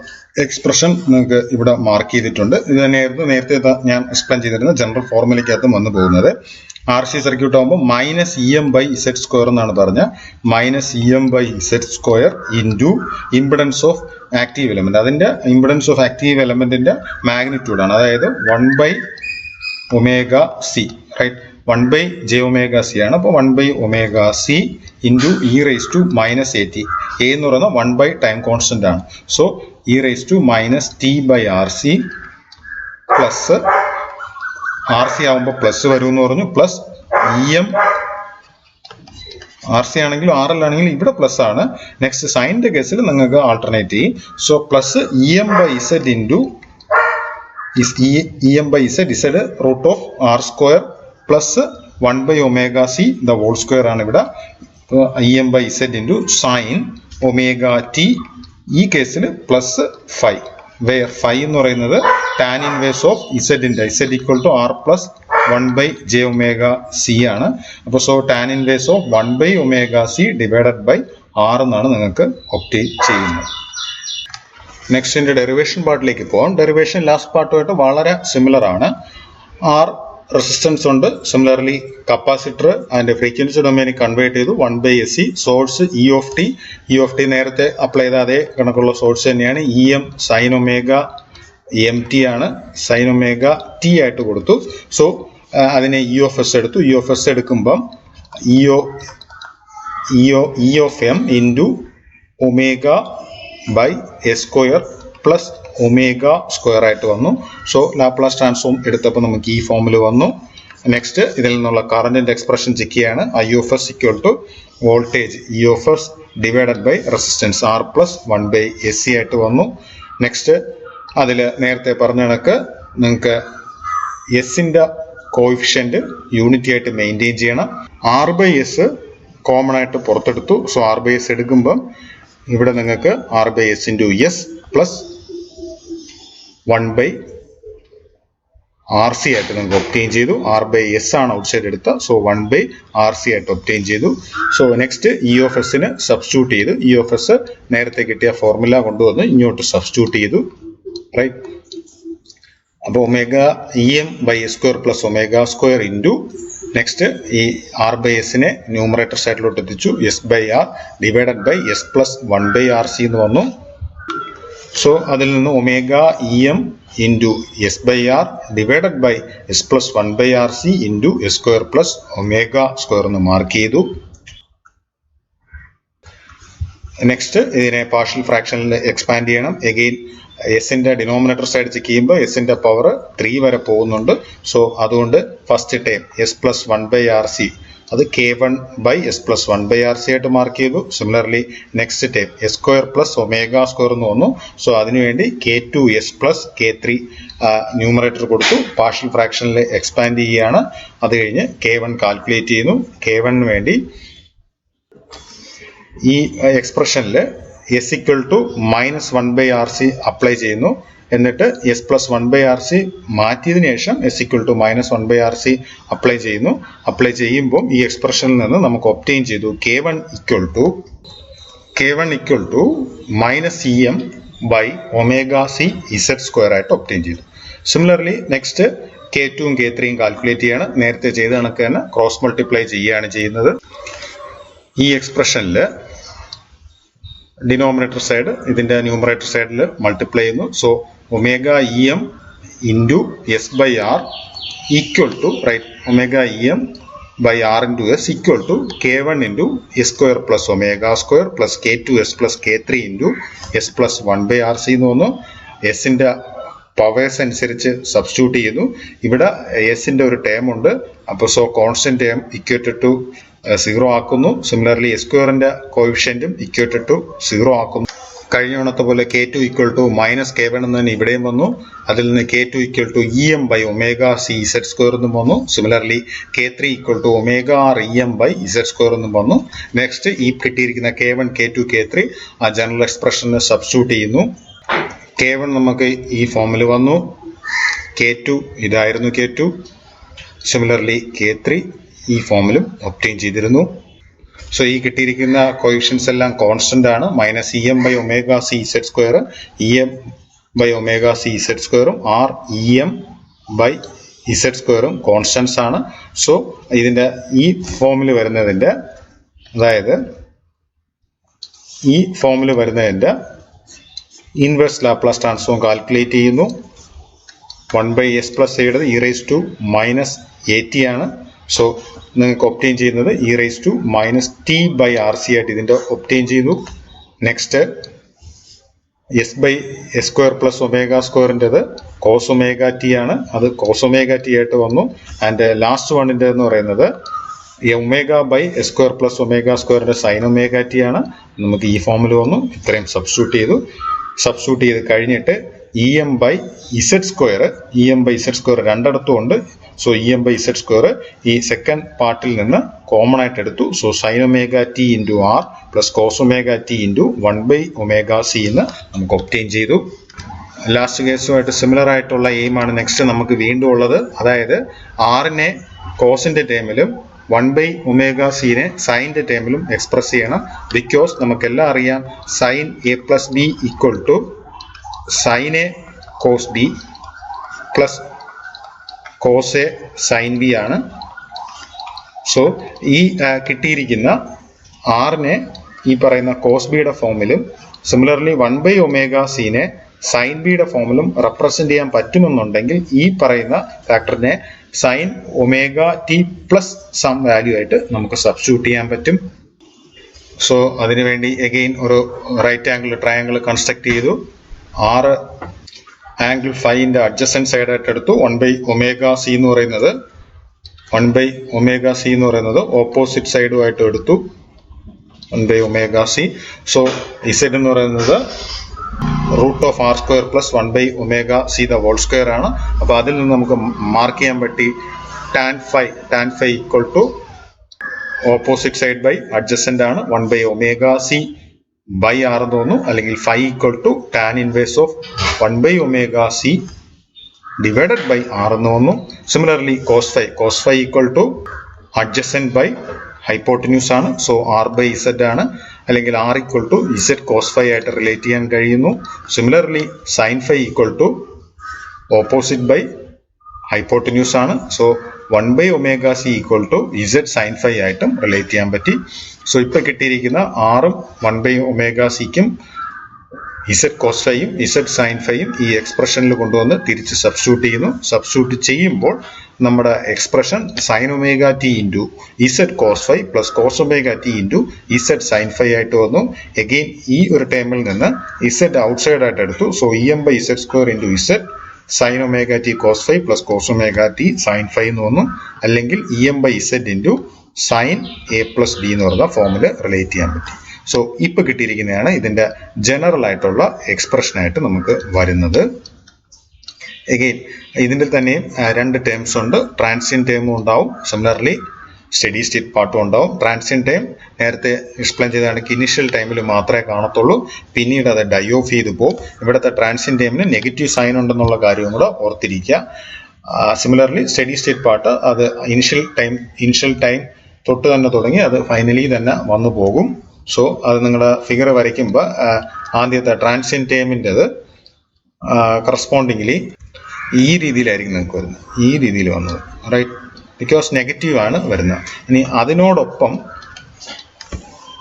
എക്സ്പ്രഷൻ നിങ്ങൾക്ക് ഇവിടെ മാർക്ക് ചെയ്തിട്ടുണ്ട്. ഇത് തന്നെയായിരുന്നു നേരത്തെ ഞാൻ എക്സ്പ്ലെയിൻ ചെയ്തിരുന്ന ജനറൽ ഫോർമുലയ്ക്കകത്തും വന്നു പോകുന്നത്. ആർ സി സർക്യൂട്ട് ആകുമ്പോൾ minus E M by Z square എന്നാണ് പറഞ്ഞ minus E M by Z square into impedance of active element. അതിന്റെ ഇംപിഡൻസ് ഓഫ് ആക്റ്റീവ് എലമെന്റിന്റെ മാഗ്നിറ്റ്യൂഡാണ്, അതായത് 1 by omega C, right, 1 by J omega C ആണ്. അപ്പോൾ 1 by omega C into E raise to minus A T. A എന്ന് പറയുന്നത് 1 by time constant ആണ്. So E raise to minus T by R C plus R C ആകുമ്പോൾ plus വരും എന്ന് പറഞ്ഞു, plus E M R C ആണെങ്കിലും R L ആണെങ്കിലും ഇവിടെ പ്ലസ് ആണ്. നെക്സ്റ്റ് സൈനിന്റെ കേസിൽ നിങ്ങൾക്ക് ആൾട്ടർനേറ്റ് ചെയ്യും. So plus E M by Z into E M by Z, Z root of R square plus 1 by omega C the whole square ആണ് ഇവിടെ. E M by Z into sine omega T, ഈ കേസിൽ plus 5, where 5 എന്ന് പറയുന്നത് tan inverse of ഇസെഡിന്റെ, Z equal to R plus 1 by J omega C ആണ്. അപ്പോൾ so tan inverse of 1 by omega C divided by R എന്നാണ് നിങ്ങൾക്ക് obtain ചെയ്യുന്നത്. നെക്സ്റ്റ് ഇതിന്റെ ഡെറിവേഷൻ പാർട്ടിലേക്ക് പോകാം. ഡെറിവേഷൻ ലാസ്റ്റ് പാർട്ടുമായിട്ട് വളരെ സിമിലർ ആണ്. ആർ റെസിസ്റ്റൻസ് ഉണ്ട്, സിമിലർലി കപ്പാസിറ്റർ അതിന്റെ ഫ്രീക്വൻസി ഡൊമൈനിൽ കൺവേർട്ട് ചെയ്തു 1 by S C, source E of T നേരത്തെ അപ്ലൈ ചെയ്ത അതേ കണക്കുള്ള സോഴ്സ് തന്നെയാണ്. E M sine omega M T ആണ്, സൈൻ ഒമേഗ ടി ആയിട്ട് കൊടുത്തു. സോ അതിനെ ഇ ഓഫ് എസ് എടുത്തു. ഇ ഓഫ് എസ് എടുക്കുമ്പം E of M into omega by S square plus omega square ആയിട്ട് വന്നു. സോ ലാപ്ലാസ് ട്രാൻസ്ഫോം എടുത്തപ്പോൾ നമുക്ക് ഈ ഫോമിൽ വന്നു. നെക്സ്റ്റ് ഇതിൽ നിന്നുള്ള കറണ്ടിന്റെ എക്സ്പ്രഷൻ ചെക്ക് ചെയ്യാണ്. I of S equal to voltage E of S divided by resistance R plus 1 by S C ആയിട്ട് വന്നു. നെക്സ്റ്റ് അതിൽ നേരത്തെ പറഞ്ഞ കണക്ക് നിങ്ങൾക്ക് എസിന്റെ കോഎഫിഷ്യന്റ് യൂണിറ്റി ആയിട്ട് മെയിൻറ്റെയിൻ ചെയ്യണം. ആർ ബൈ എസ് കോമൺ ആയിട്ട് പുറത്തെടുത്തു. സോ ആർ ബൈ എസ് എടുക്കുമ്പം ഇവിടെ നിങ്ങൾക്ക് R by S into S plus 1 by R C ആയിട്ട് നിങ്ങൾക്ക് ഒബ്റ്റെയിൻ ചെയ്തു. ആർ ബൈ എസ് ആണ് ഔട്ട് സൈഡ് എടുത്ത, സോ 1 ബൈ ആർ സി ആയിട്ട് ഒബ്റ്റെയിൻ ചെയ്തു. സോ നെക്സ്റ്റ് ഇ ഓഫ് എസിന് സബ്സ്റ്റിറ്റ്യൂട്ട് ചെയ്തു. ഇ ഓഫ് എസ് നേരത്തെ കിട്ടിയ ഫോർമുല കൊണ്ടുവന്ന് ഇങ്ങോട്ട് സബ്സ്റ്റിറ്റ്യൂട്ട് ചെയ്തു, റൈറ്റ്. അപ്പോൾ omega E M by S square plus omega square into next ഈ ആർ ബൈ എസിനെ ന്യൂമറേറ്റർ സൈഡിലോട്ട് എത്തിച്ചു, S by R divided by S plus 1 by R C എന്ന് വന്നു. സോ അതിൽ നിന്ന് omega E M into S by R divided by S plus 1 by R C into S square plus omega square എന്ന് mark ചെയ്തു. Next ഇതിനെ partial ഫ്രാക്ഷനിൽ expand ചെയ്യണം. Again എസിന്റെ ഡിനോമിനേറ്റർ സൈഡ് ചെക്ക് ചെയ്യുമ്പോൾ എസിന്റെ പവർ 3 വരെ പോകുന്നുണ്ട്. സോ അതുകൊണ്ട് first time S plus 1 by R C അത് K1 by S plus 1 by R C ആയിട്ട് മാർക്ക് ചെയ്തു. Similarly next time S square plus omega square എന്ന് വന്നു. സോ അതിനുവേണ്ടി K2 S plus K3 numerator കൊടുത്തു. പാർഷ്യൽ ഫ്രാക്ഷനിൽ expand ചെയ്യുകയാണ്. അത് കഴിഞ്ഞ് K1 കാൽക്കുലേറ്റ് ചെയ്യുന്നു. K1 വേണ്ടി ഈ എക്സ്പ്രഷനിൽ S equal to minus 1 by R C apply ചെയ്യുന്നു. എന്നിട്ട് S plus 1 by R C മാറ്റിയതിനു ശേഷം S equal to minus 1 by R C apply ചെയ്യുന്നു. അപ്ലൈ ചെയ്യുമ്പോൾ ഈ എക്സ്പ്രഷനിൽ നിന്ന് നമുക്ക് ഒബ്റ്റെയിൻ ചെയ്തു K1 equal to minus E M by omega C Z square ആയിട്ട് ഒബ്റ്റെയിൻ ചെയ്തു. Similarly next K2 K3 calculate ചെയ്യാണ്. നേരത്തെ ചെയ്ത കണക്ക് തന്നെ ക്രോസ് മൾട്ടിപ്ലൈ ചെയ്യുകയാണ് ചെയ്യുന്നത്. ഈ എക്സ്പ്രഷനിൽ ഡിനോമിനേറ്റർ സൈഡ് ഇതിന്റെ ന്യൂമറേറ്റർ സൈഡിൽ മൾട്ടിപ്ലൈ ചെയ്യുന്നു. So omega E M into S by R equal to right omega E M by R into S equal to K1 into S square plus omega square plus K2 S plus K3 into S plus 1 by R C എന്ന് വന്നു. എസിന്റെ powers അനുസരിച്ച് substitute ചെയ്യുന്നു. ഇവിടെ എസിന്റെ ഒരു term ഉണ്ട്. അപ്പോൾ so constant term equated to 0 ആക്കുന്നു. സിമിലർലി എസ് സ്ക്വയറിന്റെ കോഎഫിഷ്യന്റും ഇക്വേറ്റഡ് ടു 0 ആക്കുന്നു. കഴിഞ്ഞ തവണത്തെ പോലെ K2 equal to minus K1 എന്ന് തന്നെ ഇവിടെയും വന്നു. അതിൽ നിന്ന് K2 equal to E M by omega C Z square എന്നും വന്നു. Similarly K3 equal to omega R E M by Z square എന്നും വന്നു. നെക്സ്റ്റ് ഈ കിട്ടിയിരിക്കുന്ന K1 K2 K3 ആ ജനറൽ എക്സ്പ്രഷന് സബ്സ്റ്റിറ്റ്യൂട്ട് ചെയ്യുന്നു. K1 നമുക്ക് ഈ ഫോമിൽ വന്നു. K2 ഇതായിരുന്നു K2. സിമിലർലി K3 ഈ ഫോമിലും ഒബ്റ്റെയിൻ ചെയ്തിരുന്നു. സോ ഈ കിട്ടിയിരിക്കുന്ന കോയിഷ്യൻസ് എല്ലാം കോൺസ്റ്റന്റ് ആണ്. Minus EM/ωc(z²), EM/ωc(z²) R EM/z² constants ആണ്. സോ ഇതിന്റെ ഈ ഫോമിൽ വരുന്നതിന്റെ, അതായത് ഈ ഫോമിൽ വരുന്നതിന്റെ ഇൻവേഴ്സ് ലാപ്ലാസ് ട്രാൻസ്ഫോം കാൽക്കുലേറ്റ് ചെയ്യുന്നു. 1/s + a e⁻⁻at ആണ്. സോ നിങ്ങൾക്ക് ഒബ്റ്റെയിൻ ചെയ്യുന്നത് e⁻t/RC ആയിട്ട് ഇതിന്റെ ഒബ്റ്റെയിൻ ചെയ്തു. നെക്സ്റ്റ് s/s² + ω²ൻ്റെത് cos ωt ആണ്. അത് cos ωt ആയിട്ട് വന്നു. ആൻഡ് ലാസ്റ്റ് വണ്ണിൻ്റെ എന്ന് പറയുന്നത് ω/s² + ω² sin ωt ആണ്. നമുക്ക് ഈ ഫോമിൽ വന്നു. ഇത്രയും സബ്സ്റ്റിറ്റ്യൂട്ട് ചെയ്ത് കഴിഞ്ഞിട്ട് EM/z² രണ്ടിടത്തും ഉണ്ട്. സോ EM/z² ഈ സെക്കൻഡ് പാർട്ടിൽ നിന്ന് കോമൺ ആയിട്ട് എടുത്തു. So sin ωt × r + cos ωt × 1/ωc എന്ന് നമുക്ക് ഒബ്റ്റെയിൻ ചെയ്തു. ലാസ്റ്റ് കേസുമായിട്ട് സിമിലർ ആയിട്ടുള്ള എയിമാണ് നെക്സ്റ്റ് നമുക്ക് വീണ്ടും ഉള്ളത്. അതായത് ആറിനെ കോസിന്റെ ടേമിലും 1/ωc-നെ സൈൻ്റെ ടേമിലും എക്സ്പ്രസ് ചെയ്യണം. ബിക്കോസ് നമുക്കെല്ലാം അറിയാം sin a + b = sin a cos b + cos a sin b ആണ്. സോ ഈ കിട്ടിയിരിക്കുന്ന ആറിനെ ഈ പറയുന്ന cos b-യുടെ ഫോമിലും സിമിലർലി 1/ωc-നെ sin b-യുടെ ഫോമിലും റെപ്രസെന്റ് ചെയ്യാൻ പറ്റുമെന്നുണ്ടെങ്കിൽ ഈ പറയുന്ന ഫാക്ടറിനെ sin ωt plus some value ആയിട്ട് നമുക്ക് സബ്സ്റ്റിറ്റ്യൂട്ട് ചെയ്യാൻ പറ്റും. സോ അതിനുവേണ്ടി അഗെയിൻ ഒരു റൈറ്റ് ആംഗിൾ ട്രയാംഗിൾ കൺസ്ട്രക്ട് ചെയ്തു. 6 ആംഗിൾ 5ന്റെ അഡ്ജസൻറ്റ് സൈഡ് ആയിട്ട് എടുത്തു. 1/ωc എന്ന് പറയുന്നത് ഓപ്പോസിറ്റ് സൈഡുമായിട്ട് എടുത്തു. 1/ωc. സോ Z എന്ന് പറയുന്നത് √r² + 1/ωc² ആണ്. അപ്പോൾ അതിൽ നിന്ന് നമുക്ക് മാർക്ക് ചെയ്യാൻ പറ്റി tan phi = opposite side by adjacent ആണ്. 1/ωc/r എന്ന് തോന്നുന്നു. അല്ലെങ്കിൽ phi = tan inverse of 1/ωc divided by r എന്ന് തോന്നുന്നു. സിമിലർലി cos phi = adjacent by hypotenuse ആണ്. സോ r/z ആണ്. അല്ലെങ്കിൽ r = z cos phi ആയിട്ട് റിലേറ്റ് ചെയ്യാൻ കഴിയുന്നു. Similarly sin phi = opposite by hypotenuse ആണ്. So 1/ωc = z sin phi ആയിട്ടും റിലേറ്റ് ചെയ്യാൻ പറ്റി. സോ ഇപ്പൊ കിട്ടിയിരിക്കുന്ന ആറും 1/ωc-ക്കും z cos phi-യും z sin phi-യും ഈ എക്സ്പ്രഷനിൽ കൊണ്ടുവന്ന് തിരിച്ച് സബ്സ്റ്റിറ്റ്യൂട്ട് ചെയ്യുമ്പോൾ നമ്മുടെ expression sin ωt × z cos phi + cos ωt × z sin phi ആയിട്ട് വന്നു. അഗെയിൻ ഈ ഒരു ടേമിൽ നിന്ന് z ഔട്ട്സൈഡ് ആയിട്ട് എടുത്തു. So EM/z² × z sin ωt cos phi + cos ωt sin phi എന്ന് വന്നു. അല്ലെങ്കിൽ EM/z × sin a + b എന്ന് പറയുന്ന ഫോമിൽ റിലേറ്റ് ചെയ്യാൻ പറ്റി. സോ ഇപ്പൊ കിട്ടിയിരിക്കുന്നതാണ് ഇതിന്റെ ജനറൽ ആയിട്ടുള്ള എക്സ്പ്രഷൻ ആയിട്ട് നമുക്ക് വരുന്നത്. അഗെയിൻ ഇതിന്റെ തന്നെയും രണ്ട് ടേംസ് ഉണ്ട്. ട്രാൻസിയന്റ് ടേമും ഉണ്ടാവും, സിമിലർലി സ്റ്റഡി സ്റ്റേറ്റ് പാർട്ടും ഉണ്ടാവും. ട്രാൻസിയന്റ് ടൈം നേരത്തെ എക്സ്പ്ലെയിൻ ചെയ്താണെങ്കിൽ ഇനിഷ്യൽ ടൈമിൽ മാത്രമേ കാണത്തുള്ളൂ, പിന്നീട് അത് ഡൈ ഓഫ് ചെയ്തു പോകും. ഇവിടുത്തെ ട്രാൻസിയന്റ് ടൈമിന് നെഗറ്റീവ് സൈൻ ഉണ്ടെന്നുള്ള കാര്യവും കൂടെ ഓർത്തിരിക്കുക. സിമിലർലി സ്റ്റഡി സ്റ്റേറ്റ് പാർട്ട് അത് ഇനിഷ്യൽ ടൈം തൊട്ട് തന്നെ തുടങ്ങി അത് ഫൈനലി തന്നെ വന്നു പോകും. സോ അത് നിങ്ങളുടെ ഫിഗർ വരയ്ക്കുമ്പോൾ ആദ്യത്തെ ട്രാൻസിയന്റ് ടൈമിൻ്റെത് കറസ്പോണ്ടിംഗ്ലി ഈ രീതിയിലായിരിക്കും നിങ്ങൾക്ക് വരുന്നത്, ഈ രീതിയിൽ വന്നത്, റൈറ്റ്? ബിക്കോസ് നെഗറ്റീവ് ആണ് വരുന്നത്. ഇനി അതിനോടൊപ്പം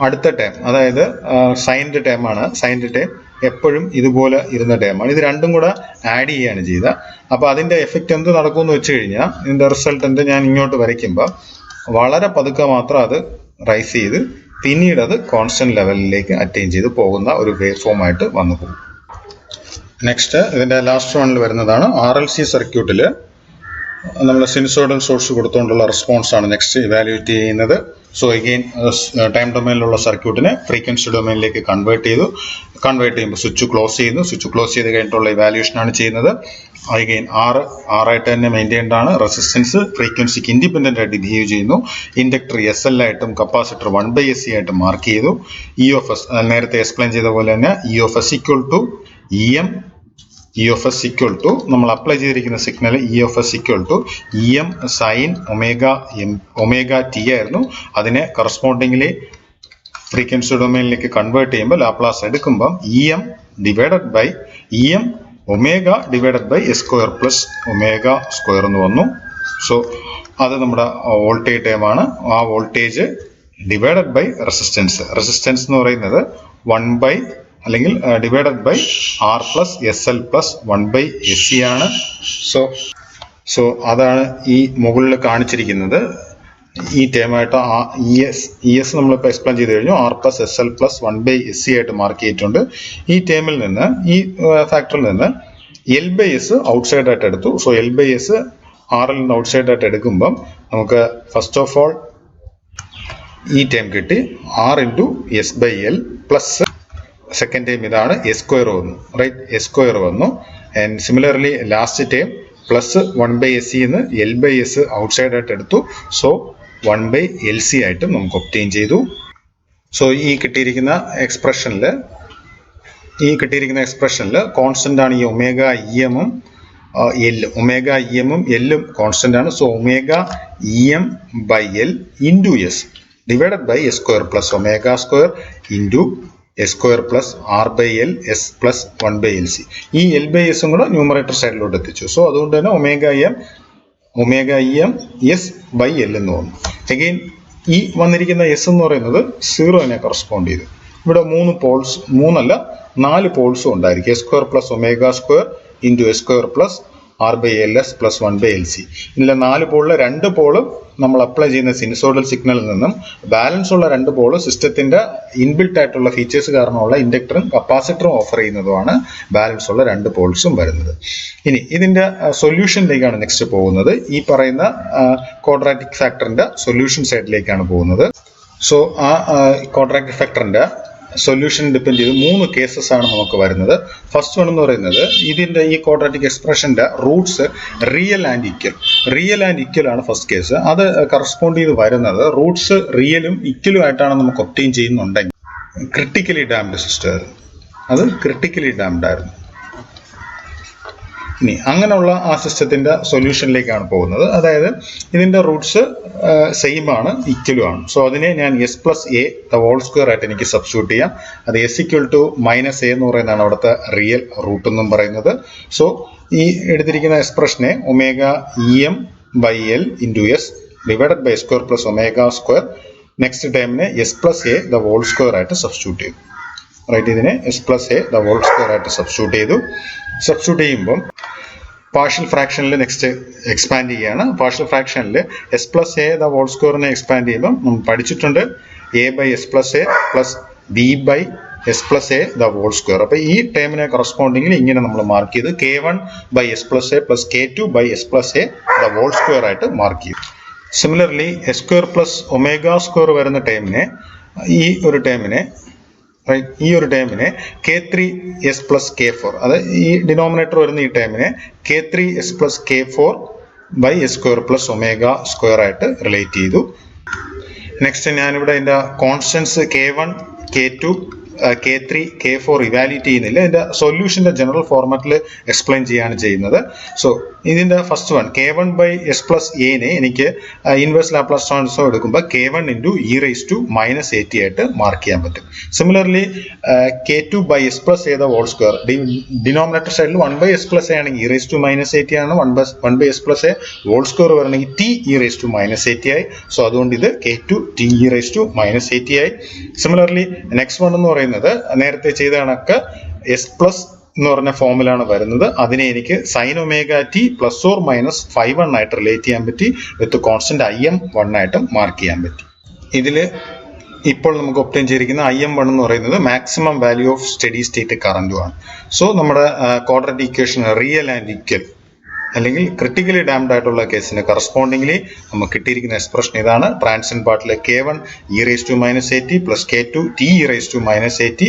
അടുത്ത ടൈം, അതായത് സൈൻ്റെ ടൈമാണ്. സൈൻ്റെ ടൈം എപ്പോഴും ഇതുപോലെ ഇരുന്ന ടൈമാണ്. ഇത് രണ്ടും കൂടെ ആഡ് ചെയ്യുകയാണ് ചെയ്തത്. അപ്പോൾ അതിൻ്റെ എഫക്റ്റ് എന്ത് നടക്കുമെന്ന് വെച്ച് കഴിഞ്ഞാൽ ഇതിൻ്റെ റിസൾട്ടൻ്റ് ഞാൻ ഇങ്ങോട്ട് വരയ്ക്കുമ്പോൾ വളരെ പതുക്കെ മാത്രം അത് റൈസ് ചെയ്ത് പിന്നീട് അത് കോൺസ്റ്റന്റ് ലെവലിലേക്ക് അറ്റൈൻ ചെയ്ത് പോകുന്ന ഒരു വേവ് ഫോം ആയിട്ട് വന്നു പോകും. നെക്സ്റ്റ് ഇതിൻ്റെ ലാസ്റ്റ് വണ്ണിൽ വരുന്നതാണ് RLC സർക്യൂട്ടിൽ നമ്മൾ സിനുസോയ്ഡൽ സോഴ്സ് കൊടുത്തുകൊണ്ടുള്ള റെസ്പോൺസ് ആണ് നെക്സ്റ്റ് ഇവാലുവേറ്റ് ചെയ്യുന്നത്. സോ അഗെയിൻ ടൈം ഡൊമൈനിലുള്ള സർക്യൂട്ടിനെ ഫ്രീക്വൻസി ഡൊമൈനിലേക്ക് കൺവേർട്ട് ചെയ്യുമ്പോൾ സ്വിച്ച് ക്ലോസ് ചെയ്യുന്നു. സ്വിച്ച് ക്ലോസ് ചെയ്ത് കഴിഞ്ഞിട്ടുള്ള ഇവാലുവേഷൻ ആണ് ചെയ്യുന്നത്. അഗെയിൻ ആറായിട്ട് തന്നെ മെയിൻറ്റെയിൻഡ് ആണ്. റെസിസ്റ്റൻസ് ഫ്രീക്വൻസിക്ക് ഇൻഡിപെൻഡൻ്റ് ആയിട്ട് ബിഹേവ് ചെയ്യുന്നു. ഇൻഡക്ടർ SL ആയിട്ടും കപ്പാസിറ്റർ 1/SC ആയിട്ട് മാർക്ക് ചെയ്തു. EOF നേരത്തെ എക്സ്പ്ലെയിൻ ചെയ്ത പോലെ തന്നെ EOF = EM E of S equal to നമ്മൾ അപ്ലൈ ചെയ്തിരിക്കുന്ന signal E of S equal to E M sine omega T ആയിരുന്നു. അതിനെ കറസ്പോണ്ടിംഗ്ലി ഫ്രീക്വൻസി ഡൊമൈനിലേക്ക് കൺവേർട്ട് ചെയ്യുമ്പോൾ ലാപ്ലാസ് എടുക്കുമ്പം E M divided by E M omega divided by S square plus omega square എന്ന് വന്നു. So അത് നമ്മുടെ വോൾട്ടേജ് ടേമാണ്. ആ വോൾട്ടേജ് ഡിവൈഡഡ് ബൈ റെസിസ്റ്റൻസ് എന്ന് പറയുന്നത് 1 ബൈ അല്ലെങ്കിൽ divided by R plus S L plus 1 by S C ആണ്. So അതാണ് ഈ മുകളിൽ കാണിച്ചിരിക്കുന്നത്. ഈ ടേമായിട്ട് ഇ എസ് നമ്മളിപ്പോൾ എക്സ്പ്ലെയിൻ ചെയ്ത് കഴിഞ്ഞു. R plus S L plus 1 by S C ആയിട്ട് മാർക്ക് ചെയ്തിട്ടുണ്ട്. ഈ ടേമിൽ നിന്ന് ഈ ഫാക്ടറിൽ നിന്ന് എൽ ബൈ എസ് ഔട്ട്സൈഡ് ആയിട്ട് എടുത്തു. സോ എൽ ബൈ എസ് ആറിൽ നിന്ന് ഔട്ട്സൈഡ് ആയിട്ട് എടുക്കുമ്പം നമുക്ക് ഫസ്റ്റ് ഓഫ് ഓൾ ഈ ടേം കിട്ടി R into S by L plus second time ഇതാണ് എസ് സ്ക്വയർ വന്നു, റൈറ്റ്? എസ് സ്ക്വയർ വന്നു. And similarly last time plus 1 by S C എന്ന് എൽ ബൈ എസ് ഔട്ട്സൈഡ് ആയിട്ട് എടുത്തു. സോ 1 ബൈ എൽ സി ആയിട്ടും നമുക്ക് ഒബ്റ്റെയിൻ ചെയ്തു. സോ ഈ കിട്ടിയിരിക്കുന്ന എക്സ്പ്രഷനിൽ കോൺസ്റ്റന്റ് ആണ് ഈ ഒമേഗ ഇ എമ്മും എല്ലും. ഒമേഗ ഇ എമ്മും എല്ലും കോൺസ്റ്റന്റ് ആണ്. So omega E M by L into S divided by S square plus omega square into S square plus R by L S plus 1 by L C. ഈ L by എസും കൂടെ numerator സൈഡിലോട്ട് എത്തിച്ചു. So അതുകൊണ്ട് തന്നെ omega E M S by L എന്ന് വന്നു. Again ഈ വന്നിരിക്കുന്ന എസ് എന്ന് പറയുന്നത് 0നെ കറസ്പോണ്ട് ചെയ്തു. ഇവിടെ 4 പോൾസും ഉണ്ടായിരിക്കും. S square plus omega square into S square plus R by L S plus 1 by L C. ഇതിലെ 4 പോളിലെ 2 പോളും നമ്മൾ അപ്ലൈ ചെയ്യുന്ന സിനുസോയ്ഡൽ സിഗ്നലിൽ നിന്നും ബാലൻസ് ഉള്ള 2 പോള് സിസ്റ്റത്തിന്റെ ഇൻബിൽറ്റ് ആയിട്ടുള്ള ഫീച്ചേഴ്സ് കാരണമുള്ള ഇൻഡക്ടറും കപ്പാസിറ്ററും ഓഫർ ചെയ്യുന്നതുമാണ് ബാലൻസ് ഉള്ള 2 പോൾസും വരുന്നത്. ഇനി ഇതിന്റെ സൊല്യൂഷനിലേക്കാണ് നെക്സ്റ്റ് പോകുന്നത്. ഈ പറയുന്ന ക്വാഡ്രാറ്റിക് ഫാക്ടറിന്റെ സൊല്യൂഷൻ സൈഡിലേക്കാണ് പോകുന്നത്. സോ ആ ക്വാഡ്രാറ്റിക് ഫാക്ടറിന്റെ സൊല്യൂഷൻ ഡിപ്പെൻഡ് ചെയ്ത് 3 കേസസ് ആണ് നമുക്ക് വരുന്നത്. ഫസ്റ്റ് വൺ എന്ന് പറയുന്നത് ഇതിന്റെ ഈ ക്വാഡ്രാറ്റിക് എക്സ്പ്രഷന്റെ റൂട്ട്സ് റിയൽ ആൻഡ് ഈക്വൽ ആണ് ഫസ്റ്റ് കേസ്. അത് കറസ്പോണ്ട് ചെയ്ത് വരുന്നത് റൂട്ട്സ് റിയലും ഈക്വലും ആയിട്ടാണ് നമുക്ക് ഒബ്റ്റെയിൻ ചെയ്യുന്നുണ്ടെങ്കിൽ ക്രിട്ടിക്കലി ഡാംഡ് സിസ്റ്റം, അത് ക്രിട്ടിക്കലി ഡാംഡ് ആയിരുന്നു. ഇനി അങ്ങനെയുള്ള ആ സിസ്റ്റത്തിന്റെ സൊല്യൂഷനിലേക്കാണ് പോകുന്നത്. അതായത് ഇതിന്റെ റൂട്ട്സ് സെയിം ആണ്, ഈക്വലും ആണ്. സോ അതിനെ ഞാൻ S plus A the whole square ആയിട്ട് എനിക്ക് സബ്സ്റ്റിറ്റ്യൂട്ട് ചെയ്യാം. അത് S equal to minus A എന്ന് പറയുന്നതാണ് അവിടുത്തെ റിയൽ റൂട്ട് എന്നും പറയുന്നത്. സോ ഈ എടുത്തിരിക്കുന്ന എക്സ്പ്രഷനെ omega E M by L into S divided by square plus omega square. Next ടൈമിനെ S plus A the whole square ആയിട്ട് സബ്സ്റ്റിറ്റ്യൂട്ട് ചെയ്തു, റൈറ്റ്? ഇതിനെ S plus A the whole square ആയിട്ട് സബ്സ്റ്റിറ്റ്യൂട്ട് ചെയ്യുമ്പം പാർഷ്യൽ ഫ്രാക്ഷനിൽ നെക്സ്റ്റ് എക്സ്പാൻഡ് ചെയ്യുകയാണ്. Partial ഫ്രാക്ഷനിൽ S plus A the whole സ്ക്വയറിനെ എക്സ്പാൻഡ് ചെയ്യുമ്പം നമ്മൾ പഠിച്ചിട്ടുണ്ട് A by S plus A plus B by S plus A the whole square. അപ്പോൾ ഈ ടേമിനെ കറസ്പോണ്ടിങ്ങിൽ ഇങ്ങനെ നമ്മൾ മാർക്ക് ചെയ്ത് K1 by S plus A plus K2 by S plus A the whole square ആയിട്ട് മാർക്ക് ചെയ്തു. Similarly S square plus omega square വരുന്ന ടേമിനെ ഈ ഒരു ടേമിനെ K3 എസ് പ്ലസ് K4, അത് ഈ ഡിനോമിനേറ്റർ വരുന്ന ഈ ടേമിനെ K3 S plus K4 by S square plus omega square ആയിട്ട് റിലേറ്റ് ചെയ്തു. നെക്സ്റ്റ് ഞാനിവിടെ ഇതിൻ്റെ constants K1, K2, K3, K4 evaluate ചെയ്യുന്നില്ല. ഇതിൻ്റെ സൊല്യൂഷൻ്റെ ജനറൽ ഫോർമാറ്റിൽ എക്സ്പ്ലെയിൻ ചെയ്യാണ് ചെയ്യുന്നത്. സോ ഇതിൻ്റെ first one K1 by S plus എനെ എനിക്ക് ഇൻവേഴ്സ് ലാപ്ലാസ് ട്രാൻസ്ഫോം എടുക്കുമ്പോൾ K1 into E raise to minus A T ആയിട്ട് മാർക്ക് ചെയ്യാൻ പറ്റും. Similarly K2 by S plus A the whole square, denominator സൈഡിൽ 1 ബൈ എസ് പ്ലസ് എ ആണെങ്കിൽ E raise to minus A T ആണ്. 1 by S plus A whole square വരണമെങ്കിൽ T E raise to minus A T ആയി. So അതുകൊണ്ട് ഇത് K2 T E raise to minus A T ആയി. Similarly next one എന്ന് പറയുന്നത് നേരത്തെ ചെയ്ത കണക്ക് എസ് പ്ലസ് എന്ന് പറഞ്ഞ ഫോമിലാണ് വരുന്നത്. അതിനെ എനിക്ക് sign omega T plus or minus 5 ആയിട്ട് റിലേറ്റ് ചെയ്യാൻ പറ്റി. വിത്ത് കോൺസ്റ്റന്റ് IM1 ആയിട്ടും മാർക്ക് ചെയ്യാൻ പറ്റി. ഇതിൽ ഇപ്പോൾ നമുക്ക് ഒബ്റ്റെയിൻ ചെയ്തിരിക്കുന്ന IM1 എന്ന് പറയുന്നത് maximum value of steady state കറന്റുമാണ്. സോ നമ്മുടെ quadratic equation real and equal അല്ലെങ്കിൽ ക്രിട്ടിക്കലി ഡാംഡ് ആയിട്ടുള്ള കേസിന് കറസ്പോണ്ടിംഗ്ലി നമുക്ക് കിട്ടിയിരിക്കുന്ന എക്സ്പ്രഷൻ ഇതാണ്. ട്രാൻസിയന്റ് പാർട്ടിലെ K1 E raise to minus A T plus K2 T E raise to minus A T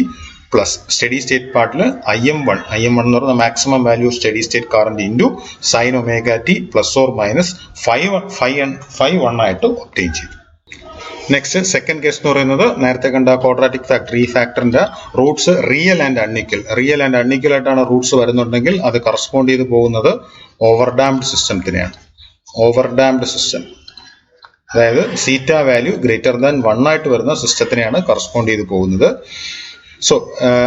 plus steady state പാർട്ടിൽ IM1 എന്ന് പറയുന്ന maximum value of steady state current into sine omega T plus or minus 5 ആയിട്ട് obtain ചെയ്തു. Next second case എന്ന് പറയുന്നത് നേരത്തെ കണ്ട quadratic factor, ഈ ഫാക്ടറിന്റെ റൂട്ട്സ് റിയൽ ആൻഡ് അൺഈക്വൽ ആയിട്ടാണ് റൂട്ട്സ് വരുന്നുണ്ടെങ്കിൽ അത് കറസ്പോണ്ട് ചെയ്ത് പോകുന്നത് ഓവർഡാംഡ് സിസ്റ്റത്തിനെയാണ്. ഓവർഡാംഡ് സിസ്റ്റം, അതായത് സീറ്റ വാല്യൂ ഗ്രേറ്റർ ദാൻ 1 ആയിട്ട് വരുന്ന സിസ്റ്റത്തിനെയാണ് കറസ്പോണ്ട് ചെയ്ത് പോകുന്നത്. സോ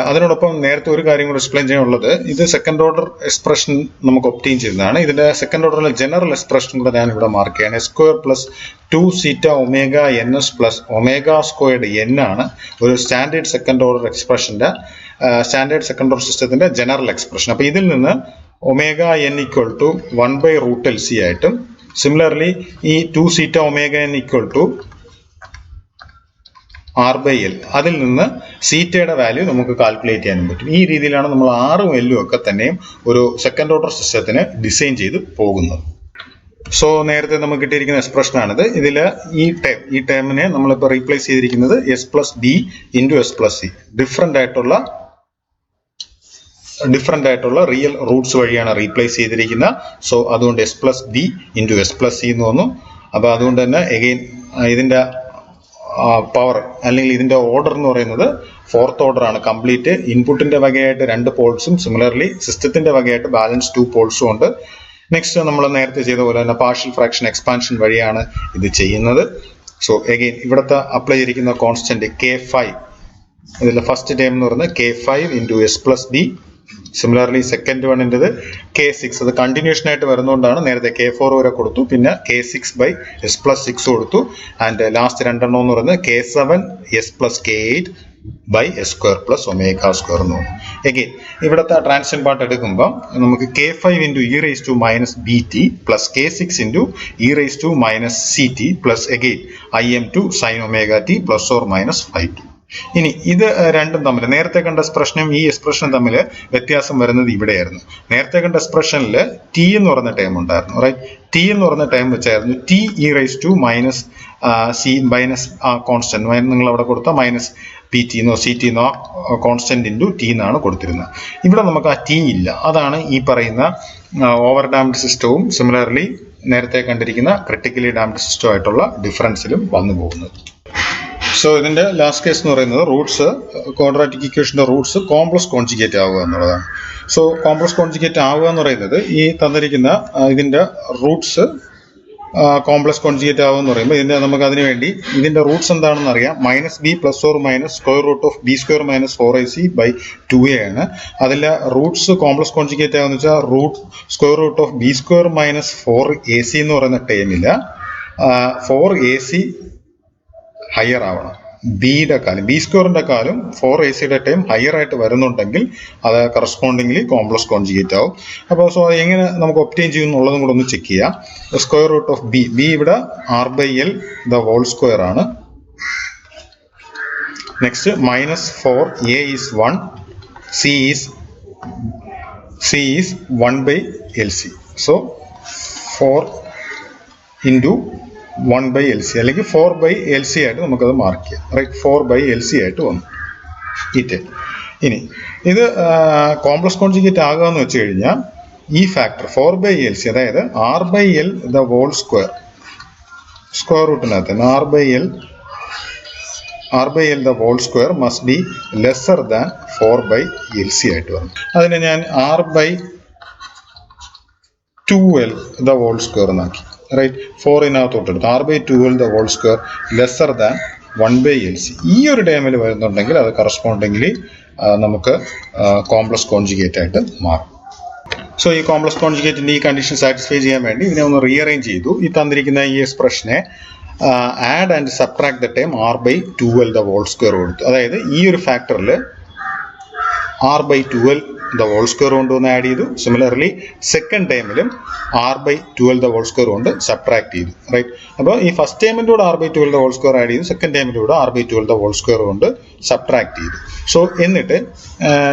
അതിനോടൊപ്പം നേരത്തെ ഒരു കാര്യം കൂടെ എക്സ്പ്ലെയിൻ ചെയ്യാനുള്ളത്, ഇത് സെക്കൻഡ് ഓർഡർ എക്സ്പ്രഷൻ നമുക്ക് ഒപ്റ്റെയിൻ ചെയ്യുന്നതാണ്. ഇതിന്റെ സെക്കൻഡ് ഓർഡറിലെ ജനറൽ എക്സ്പ്രഷൻ കൂടെ ഞാൻ ഇവിടെ മാർക്ക് ചെയ്യാണ്. S² plus 2 zeta omega NS plus omega squared N ആണ് ഒരു സ്റ്റാൻഡേർഡ് സെക്കൻഡ് ഓർഡർ എക്സ്പ്രഷന്റെ സ്റ്റാൻഡേർഡ് സെക്കൻഡ് ഓർഡർ സിസ്റ്റത്തിന്റെ ജനറൽ എക്സ്പ്രഷൻ. അപ്പൊ ഇതിൽ നിന്ന് omega N equal to 1/√LC ആയിട്ടും സിമിലർലി ഈ 2 zeta omega N equal to R/L, അതിൽ നിന്ന് സീറ്റയുടെ വാല്യൂ നമുക്ക് കാൽക്കുലേറ്റ് ചെയ്യാനും പറ്റും. ഈ രീതിയിലാണ് നമ്മൾ ആറും എല്ലും ഒക്കെ തന്നെയും ഒരു സെക്കൻഡ് ഓർഡർ സിസ്റ്റത്തിന് ഡിസൈൻ ചെയ്ത് പോകുന്നത്. സോ നേരത്തെ നമുക്ക് കിട്ടിയിരിക്കുന്ന എക്സ്പ്രഷൻ ആണിത്. ഇതിൽ ഈ ടേമിനെ നമ്മളിപ്പോൾ റീപ്ലേസ് ചെയ്തിരിക്കുന്നത് S+B ഇൻറ്റു S+C, ഡിഫറെൻ്റ് ആയിട്ടുള്ള റിയൽ റൂട്ട്സ് വഴിയാണ് റീപ്ലേസ് ചെയ്തിരിക്കുന്നത്. സോ അതുകൊണ്ട് S+B ഇൻറ്റു S+C എന്ന് വന്നു. അപ്പോൾ അതുകൊണ്ട് തന്നെ എഗെയിൻ ഇതിൻ്റെ പവർ അല്ലെങ്കിൽ ഇതിന്റെ ഓർഡർ എന്ന് പറയുന്നത് 4th ഓർഡർ ആണ്. കംപ്ലീറ്റ് ഇൻപുട്ടിന്റെ വകയായിട്ട് 2 പോൾസും സിമിലർലി സിസ്റ്റത്തിന്റെ വകയായിട്ട് ബാലൻസ് 2 പോൾസും ഉണ്ട്. നെക്സ്റ്റ് നമ്മൾ നേരത്തെ ചെയ്ത പോലെ തന്നെ പാർഷ്യൽ ഫ്രാക്ഷൻ എക്സ്പാൻഷൻ വഴിയാണ് ഇത് ചെയ്യുന്നത്. സോ എഗെയിൻ ഇവിടുത്തെ അപ്ലൈ ചെയ്തിരിക്കുന്ന കോൺസ്റ്റന്റ് K5, ഇതിലെ ഫസ്റ്റ് ടേം എന്ന് പറയുന്നത് K5 into S+B. Similarly second വണ്ണിൻ്റെത് K6, അത് കണ്ടിന്യൂഷൻ ആയിട്ട് വരുന്നതുകൊണ്ടാണ് നേരത്തെ K4 വരെ കൊടുത്തു, പിന്നെ K6/S+6 കൊടുത്തു. ആൻഡ് ലാസ്റ്റ് രണ്ടെണ്ണം എന്ന് പറയുന്നത് K7 S+K8 S² plus omega square എന്ന് പറഞ്ഞു. എഗെയിൻ ഇവിടുത്തെ ട്രാൻസിഷൻ പാർട്ട് എടുക്കുമ്പോൾ നമുക്ക് K5 into e⁻⁻ plus K6 into e⁻⁻CT plus again Im2 sin ωt plus or minus 5. ഇനി ഇത് രണ്ടും തമ്മിൽ നേരത്തെ കണ്ട എക്സ്പ്രഷനും ഈ എക്സ്പ്രഷനും തമ്മിൽ വ്യത്യാസം വരുന്നത് ഇവിടെയായിരുന്നു. നേരത്തെ കണ്ട എക്സ്പ്രഷനിൽ T എന്ന് പറയുന്ന ടേം ഉണ്ടായിരുന്നു, റൈറ്റ്? T എന്ന് പറയുന്ന ടേം വെച്ചായിരുന്നു T e⁻⁻C മൈനസ് ആ കോൺസ്റ്റന്റ് നിങ്ങൾ അവിടെ കൊടുത്ത മൈനസ് PT എന്നോ CT എന്നോ കോൺസ്റ്റന്റ് ഇൻറ്റു T എന്നാണ് കൊടുത്തിരുന്നത്. ഇവിടെ നമുക്ക് ആ T ഇല്ല. അതാണ് ഈ പറയുന്ന ഓവർ ഡാംഡ് സിസ്റ്റവും സിമിലർലി നേരത്തെ കണ്ടിരിക്കുന്ന ക്രിട്ടിക്കലി ഡാംഡ് സിസ്റ്റവും ആയിട്ടുള്ള ഡിഫറൻസിലും വന്നു പോകുന്നത്. സോ ഇതിന്റെ ലാസ്റ്റ് കേസ് എന്ന് പറയുന്നത് റൂട്ട്സ്, ക്വാഡ്രാറ്റിക് ഇക്വേഷന്റെ റൂട്ട്സ് കോംപ്ലക്സ് കോൺജുഗേറ്റ് ആവുക എന്നുള്ളതാണ്. സോ കോംപ്ലക്സ് കോൺജുഗേറ്റ് ആവുക എന്ന് പറയുന്നത് ഈ തന്നിരിക്കുന്ന ഇതിന്റെ റൂട്ട്സ് കോംപ്ലക്സ് കോൺജുഗേറ്റ് ആവുക എന്ന് പറയുമ്പോൾ ഇതിന്റെ നമുക്ക് അതിനു വേണ്ടി ഇതിന്റെ റൂട്ട്സ് എന്താണെന്ന് അറിയാം. -b plus or minus square root of b² minus 4ac/2a ആണ്. അതിലെ റൂട്ട്സ് കോംപ്ലക്സ് കോൺജുഗേറ്റ് ആവുക എന്ന് വെച്ചാൽ square root of b² minus 4ac എന്ന് പറയുന്ന ടേമില്ല 4ac ഹയർ ആവണം. ബിയുടെ കാലം b² കാലം 4ac ടൈം ഹയർ ആയിട്ട് വരുന്നുണ്ടെങ്കിൽ അത് കറസ്പോണ്ടിംഗ്ലി കോംപ്ലക്സ് കോൺജുഗേറ്റ് ആവും. അപ്പോൾ സോ എങ്ങനെ നമുക്ക് ഒപ്റ്റെയിൻ ചെയ്യുന്നുള്ളതും കൂടെ ഒന്ന് ചെക്ക് ചെയ്യാം. സ്ക്വയർ റൂട്ട് ഓഫ് ബി ഇവിടെ R/L ദ ഹോൾ സ്ക്വയർ ആണ്. Next -4a is 1, c is 1/LC. So 4 into 1/LC അല്ലെങ്കിൽ 4/LC ആയിട്ട് നമുക്കത് മാർക്ക് ചെയ്യാം, റൈറ്റ്? 4/LC ആയിട്ട് വന്നു ഇറ്റ്. ഇനി ഇത് കോംപ്ലക്സ് കോൺജുഗേറ്റ് ആകുക എന്ന് വെച്ച് കഴിഞ്ഞാൽ ഈ ഫാക്ടർ 4/LC, അതായത് R/L ദ ഹോൾ സ്ക്വയർ റൂട്ടിനകത്ത് R/L the whole square must be lesser than 4/LC ആയിട്ട് വന്നു. അതിനെ ഞാൻ R/2L ദ ഹോൾ സ്ക്വയർ എന്നാക്കി, റൈറ്റ്? 4 എടുത്തു. R/2L the whole square lesser than 1/LC. ഈ ഒരു ടേമിൽ വരുന്നുണ്ടെങ്കിൽ അത് കറസ്പോണ്ടിംഗ്ലി നമുക്ക് കോംപ്ലക്സ് കോൺജുഗേറ്റ് ആയിട്ട് മാറും. സോ ഈ കോംപ്ലക്സ് കോൺജുഗേറ്റിന്റെ ഈ കണ്ടീഷൻ സാറ്റിസ്ഫൈ ചെയ്യാൻ വേണ്ടി ഇതിനെ ഒന്ന് റീഅറേഞ്ച് ചെയ്തു. ഈ തന്നിരിക്കുന്ന ഈ എക്സ്പ്രഷനെ add and subtract the time R/2L the whole square കൊടുത്തു. അതായത് ഈ ഒരു ഫാക്ടറിൽ R/2L ദ ഹോൾ സ്ക്വയർ കൊണ്ടുവന്ന് ആഡ് ചെയ്തു. സിമിലർലി സെക്കൻഡ് ടൈമിലും R/2L ദ ഹോൾ സ്ക്വയർ കൊണ്ട് സബ്ട്രാക്ട് ചെയ്തു, റൈറ്റ്? അപ്പോൾ ഈ ഫസ്റ്റ് ടൈമിൻ്റെ കൂടെ R/2L the whole square add ചെയ്തു, സെക്കൻഡ് ടൈമിൻ്റെ കൂടെ R/2L ദ ഹോൾ സ്ക്വയർ കൊണ്ട് സബ്ട്രാക്ട് ചെയ്തു. സോ എന്നിട്ട്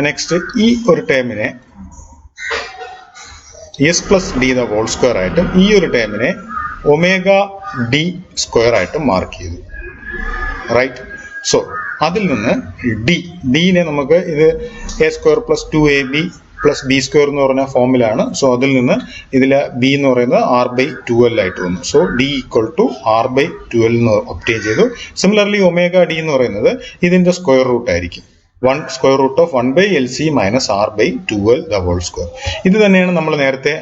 നെക്സ്റ്റ് ഈ ഒരു ടൈമിനെ S+D ദ ഹോൾ സ്ക്വയർ ആയിട്ടും ഈ ഒരു ടൈമിനെ ωd² ആയിട്ടും മാർക്ക് ചെയ്തു, റൈറ്റ്? സോ അതിൽ നിന്ന് ഡിനെ നമുക്ക് ഇത് a² + 2ab plus B square എന്ന് പറഞ്ഞ ഫോമിലാണ്. സോ അതിൽ നിന്ന് ഇതിൽ ബി എന്ന് പറയുന്നത് r/12 ആയിട്ട് വന്നു. So d equal to r/12 എന്ന് ഒബ്റ്റെയിൻ ചെയ്തു. സിമിലർലി ഒമേഗ ഡി എന്ന് പറയുന്നത് ഇതിന്റെ സ്ക്വയർ റൂട്ട് ആയിരിക്കും. Square root of 1/LC minus r/12 the whole square. ഇത് തന്നെയാണ് നമ്മൾ നേരത്തെ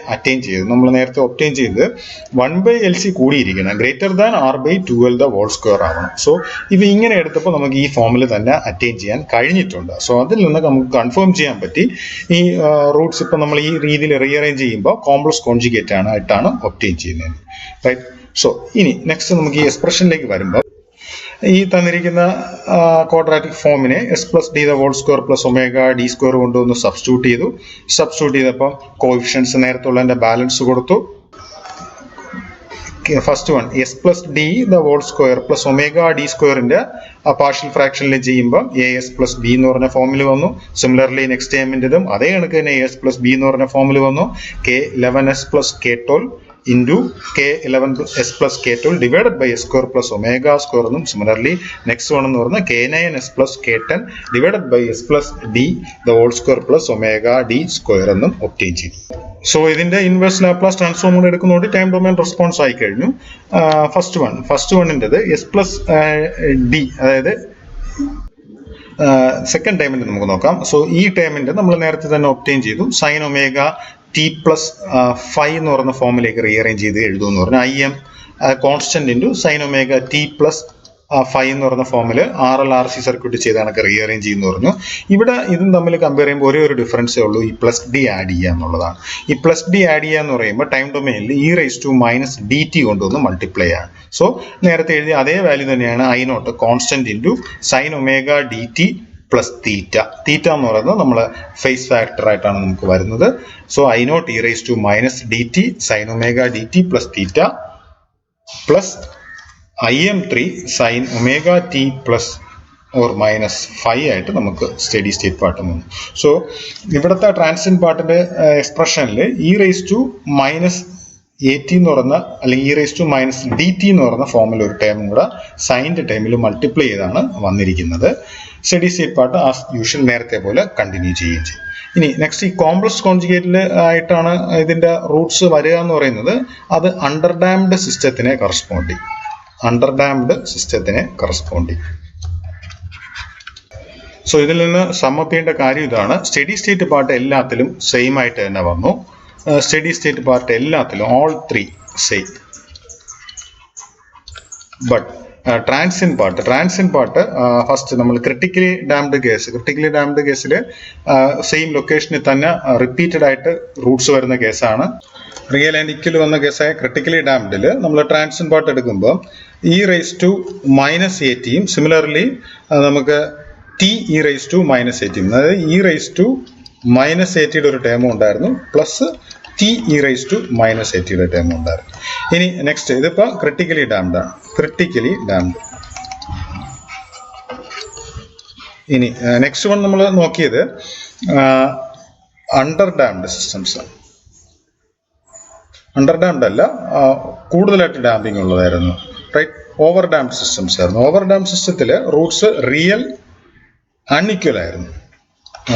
ഒബ്റ്റെയിൻ ചെയ്തത് 1/LC കൂടിയിരിക്കണം, greater than r/12 the whole square ആവണം. സോ ഇത് ഇങ്ങനെ എടുത്തപ്പോൾ നമുക്ക് ഈ ഫോമിൽ തന്നെ അറ്റൈൻ ചെയ്യാൻ കഴിഞ്ഞിട്ടുണ്ട്. സോ അതിൽ നിന്ന് നമുക്ക് കൺഫേം ചെയ്യാൻ പറ്റി ഈ റൂട്ട്സ് ഇപ്പം നമ്മൾ ഈ രീതിയിൽ റീഅറേഞ്ച് ചെയ്യുമ്പോൾ കോംപ്ലക്സ് കോൺജുഗേറ്റ് ആയിട്ടാണ് ഒബ്റ്റെയിൻ ചെയ്യുന്നത്. റൈറ്റ്. സോ ഇനി നെക്സ്റ്റ് നമുക്ക് ഈ എക്സ്പ്രഷനിലേക്ക് വരുമ്പോൾ ഈ തന്നിരിക്കുന്ന ക്വാഡ്രാറ്റിക് ഫോമിനെ s+d the whole square plus omega D square കൊണ്ടുവന്ന് സബ്സ്റ്റിറ്റ്യൂട്ട് ചെയ്തപ്പോൾ കോഎഫിഷ്യൻസ് നേരത്തെ ഉള്ളതിന്റെ ബാലൻസ് കൊടുത്തു. First one s+d the whole square plus omega D സ്ക്വയറിന്റെ പാർഷ്യൽ ഫ്രാക്ഷനിൽ ചെയ്യുമ്പോൾ as+b എന്ന് പറഞ്ഞ ഫോമിൽ വന്നു. സിമിലർലി നെക്സ്റ്റ് ടേമിൻ്റെതും അതേ കണക്ക് തന്നെ as+b എന്ന് പറഞ്ഞ ഫോമിൽ വന്നു. k11s plus k12 into k11s plus k12 divided by s square plus omega square എന്നും സിമിലർലി നെക്സ്റ്റ് വൺ എന്ന് പറഞ്ഞാൽ k9s plus k10 divided by s plus d the whole square plus omega d square എന്നും obtain ചെയ്തു. So ഇതിന്റെ inverse Laplace transform കൂടെ എടുക്കുന്നതുകൊണ്ട് time domain response ആയി കഴിഞ്ഞു. First വണ്ണിൻ്റെത് s+d, അതായത് സെക്കൻഡ് ടൈമിന്റെ നമുക്ക് നോക്കാം. സോ ഈ ടൈമിന്റെ നമ്മൾ നേരത്തെ തന്നെ ഒബ്റ്റെയിൻ ചെയ്തു. സൈൻ ഒമേഗ t പ്ലസ് 5 എന്ന് പറയുന്ന ഫോമിലേക്ക് റീഅറേഞ്ച് ചെയ്ത് എഴുതുമെന്ന് പറഞ്ഞു. im constant into sine omega t plus 5 എന്ന് പറയുന്ന ഫോമിൽ RL/RC സർക്യൂട്ട് ചെയ്ത് കണക്ക് റീഅറേഞ്ച് ചെയ്യുമെന്ന് പറഞ്ഞു. ഇവിടെ ഇതും തമ്മിൽ കമ്പയർ ചെയ്യുമ്പോൾ ഒരേ ഒരു ഡിഫറൻസേ ഉള്ളൂ, ഈ പ്ലസ് ഡി ആഡ് ചെയ്യുക എന്നുള്ളതാണ്. ഈ പ്ലസ് ഡി ആഡ് ചെയ്യുക എന്ന് പറയുമ്പോൾ ടൈം ഡൊമൈനിൽ e⁻ കൊണ്ടുവന്ന് മൾട്ടിപ്ലൈ ആണ്. സോ നേരത്തെ എഴുതിയ അതേ വാല്യൂ തന്നെയാണ് I0 constant into sine omega dt plus theta എന്ന് പറയുന്നത് നമ്മൾ ഫേസ് ഫാക്ടർ ആയിട്ടാണ് നമുക്ക് വരുന്നത്. So I0 e⁻dt sine omega dt plus theta plus im3 sine omega t plus or minus 5 ആയിട്ട് നമുക്ക് സ്റ്റഡി സ്റ്റേറ്റ് പാർട്ട് വന്നു. സോ ഇവിടുത്തെ ട്രാൻസിയന്റ് പാർട്ടിന്റെ എക്സ്പ്രഷനിൽ e⁻AT എന്ന് പറയുന്ന അല്ലെങ്കിൽ e⁻dt എന്ന് പറയുന്ന ഫോമിൽ ഒരു ടേമും കൂടെ സൈൻ്റെ ടൈമിൽ മൾട്ടിപ്ലൈ ചെയ്താണ് വന്നിരിക്കുന്നത്. Study state part as usual നേരത്തെ പോലെ കണ്ടിന്യൂ ചെയ്യുകയും ചെയ്യും. ഇനി നെക്സ്റ്റ് ഈ കോംപ്ലക്സ് കോൺജുഗേറ്റിൽ ആയിട്ടാണ് ഇതിന്റെ റൂട്ട്സ് വരിക എന്ന് പറയുന്നത്. അത് അണ്ടർഡാംഡ് സിസ്റ്റത്തിനെ കറസ്പോണ്ടിങ്. സോ ഇതിൽ നിന്ന് സമ്മപ്പ് ചെയ്യേണ്ട കാര്യം ഇതാണ്, സ്റ്റഡി സ്റ്റേറ്റ് പാർട്ട് എല്ലാത്തിലും സെയിം ആയിട്ട് തന്നെ വന്നു. സ്റ്റഡി സ്റ്റേറ്റ് പാർട്ട് എല്ലാത്തിലും all 3 same. But transient part first നമ്മൾ ക്രിട്ടിക്കലി ഡാംഡ് കേസിൽ സെയിം ലൊക്കേഷനിൽ തന്നെ റിപ്പീറ്റഡ് ആയിട്ട് റൂട്ട്സ് വരുന്ന കേസാണ്. റിയൽ ആൻഡ് ഇക്വൽ വന്ന കേസായ ക്രിട്ടിക്കലി ഡാംഡിൽ നമ്മൾ ട്രാൻസിയന്റ് പാർട്ട് എടുക്കുമ്പോൾ e⁻ATയും സിമിലർലി നമുക്ക് t⁻AT, അതായത് e⁻ATയുടെ ഒരു ടേമും ഉണ്ടായിരുന്നു പ്ലസ് t⁻ATയുടെ ടേമും ഉണ്ടായിരുന്നു. ഇനി നെക്സ്റ്റ് ഇതിപ്പോ ക്രിട്ടിക്കലി ഡാംഡ്. ഇനി നെക്സ്റ്റ് വൺ നമ്മൾ നോക്കിയത് അണ്ടർഡാംഡ് സിസ്റ്റംസ്. അണ്ടർഡാംഡ് അല്ല, കൂടുതലായിട്ട് ഡാമ്പിങ് ഉള്ളതായിരുന്നു. റൈറ്റ്. ഓവർ ഡാംഡ് സിസ്റ്റംസ് ആയിരുന്നു. ഓവർ ഡാംഡ് സിസ്റ്റത്തിൽ റൂട്ട്സ് റിയൽ അൺഇക്വൽ ആയിരുന്നു.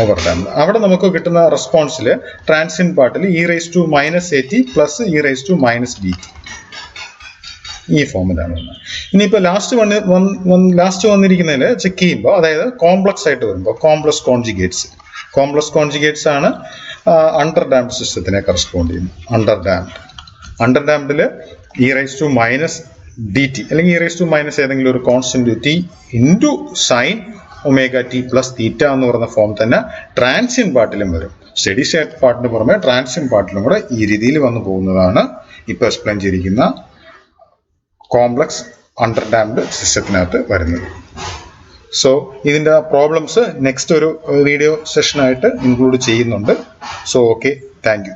ഓവർ ഡാംഡ് അവിടെ നമുക്ക് കിട്ടുന്ന റെസ്പോൺസിൽ ട്രാൻസിയന്റ് പാർട്ടിൽ e⁻AT പ്ലസ് e⁻dt ഈ ഫോമിലാണ് വന്നത്. ഇനിയിപ്പോൾ ലാസ്റ്റ് വന്നിരിക്കുന്നതിൽ ചെക്ക് ചെയ്യുമ്പോൾ, അതായത് കോംപ്ലക്സ് ആയിട്ട് വരുമ്പോൾ കോംപ്ലക്സ് കോൺജുഗേറ്റ്സ് ആണ് അണ്ടർഡാംഡ് സിസ്റ്റത്തിനെ കറസ്പോണ്ട് ചെയ്യുന്നത്. അണ്ടർഡാംഡിൽ e⁻dt അല്ലെങ്കിൽ e⁻ ഏതെങ്കിലും ഒരു constant t into sine omega T plus theta എന്ന് പറയുന്ന ഫോം തന്നെ ട്രാൻസിയന്റ് പാർട്ടിലും വരും. സ്റ്റഡി സ്റ്റേറ്റ് പാർട്ടിന് പുറമെ ട്രാൻസിയന്റ് പാർട്ടിലും കൂടെ ഈ രീതിയിൽ വന്നു പോകുന്നതാണ് ഇപ്പോൾ എക്സ്പ്ലെയിൻ ചെയ്തിരിക്കുന്ന കോംപ്ലക്സ് അണ്ടർഡാംഡ് സിസ്റ്റത്തിനകത്ത് വരുന്നത്. സോ ഇതിന്റെ പ്രോബ്ലംസ് നെക്സ്റ്റ് ഒരു വീഡിയോ സെഷനായിട്ട് ഇൻക്ലൂഡ് ചെയ്യുന്നുണ്ട്. So okay, thank you.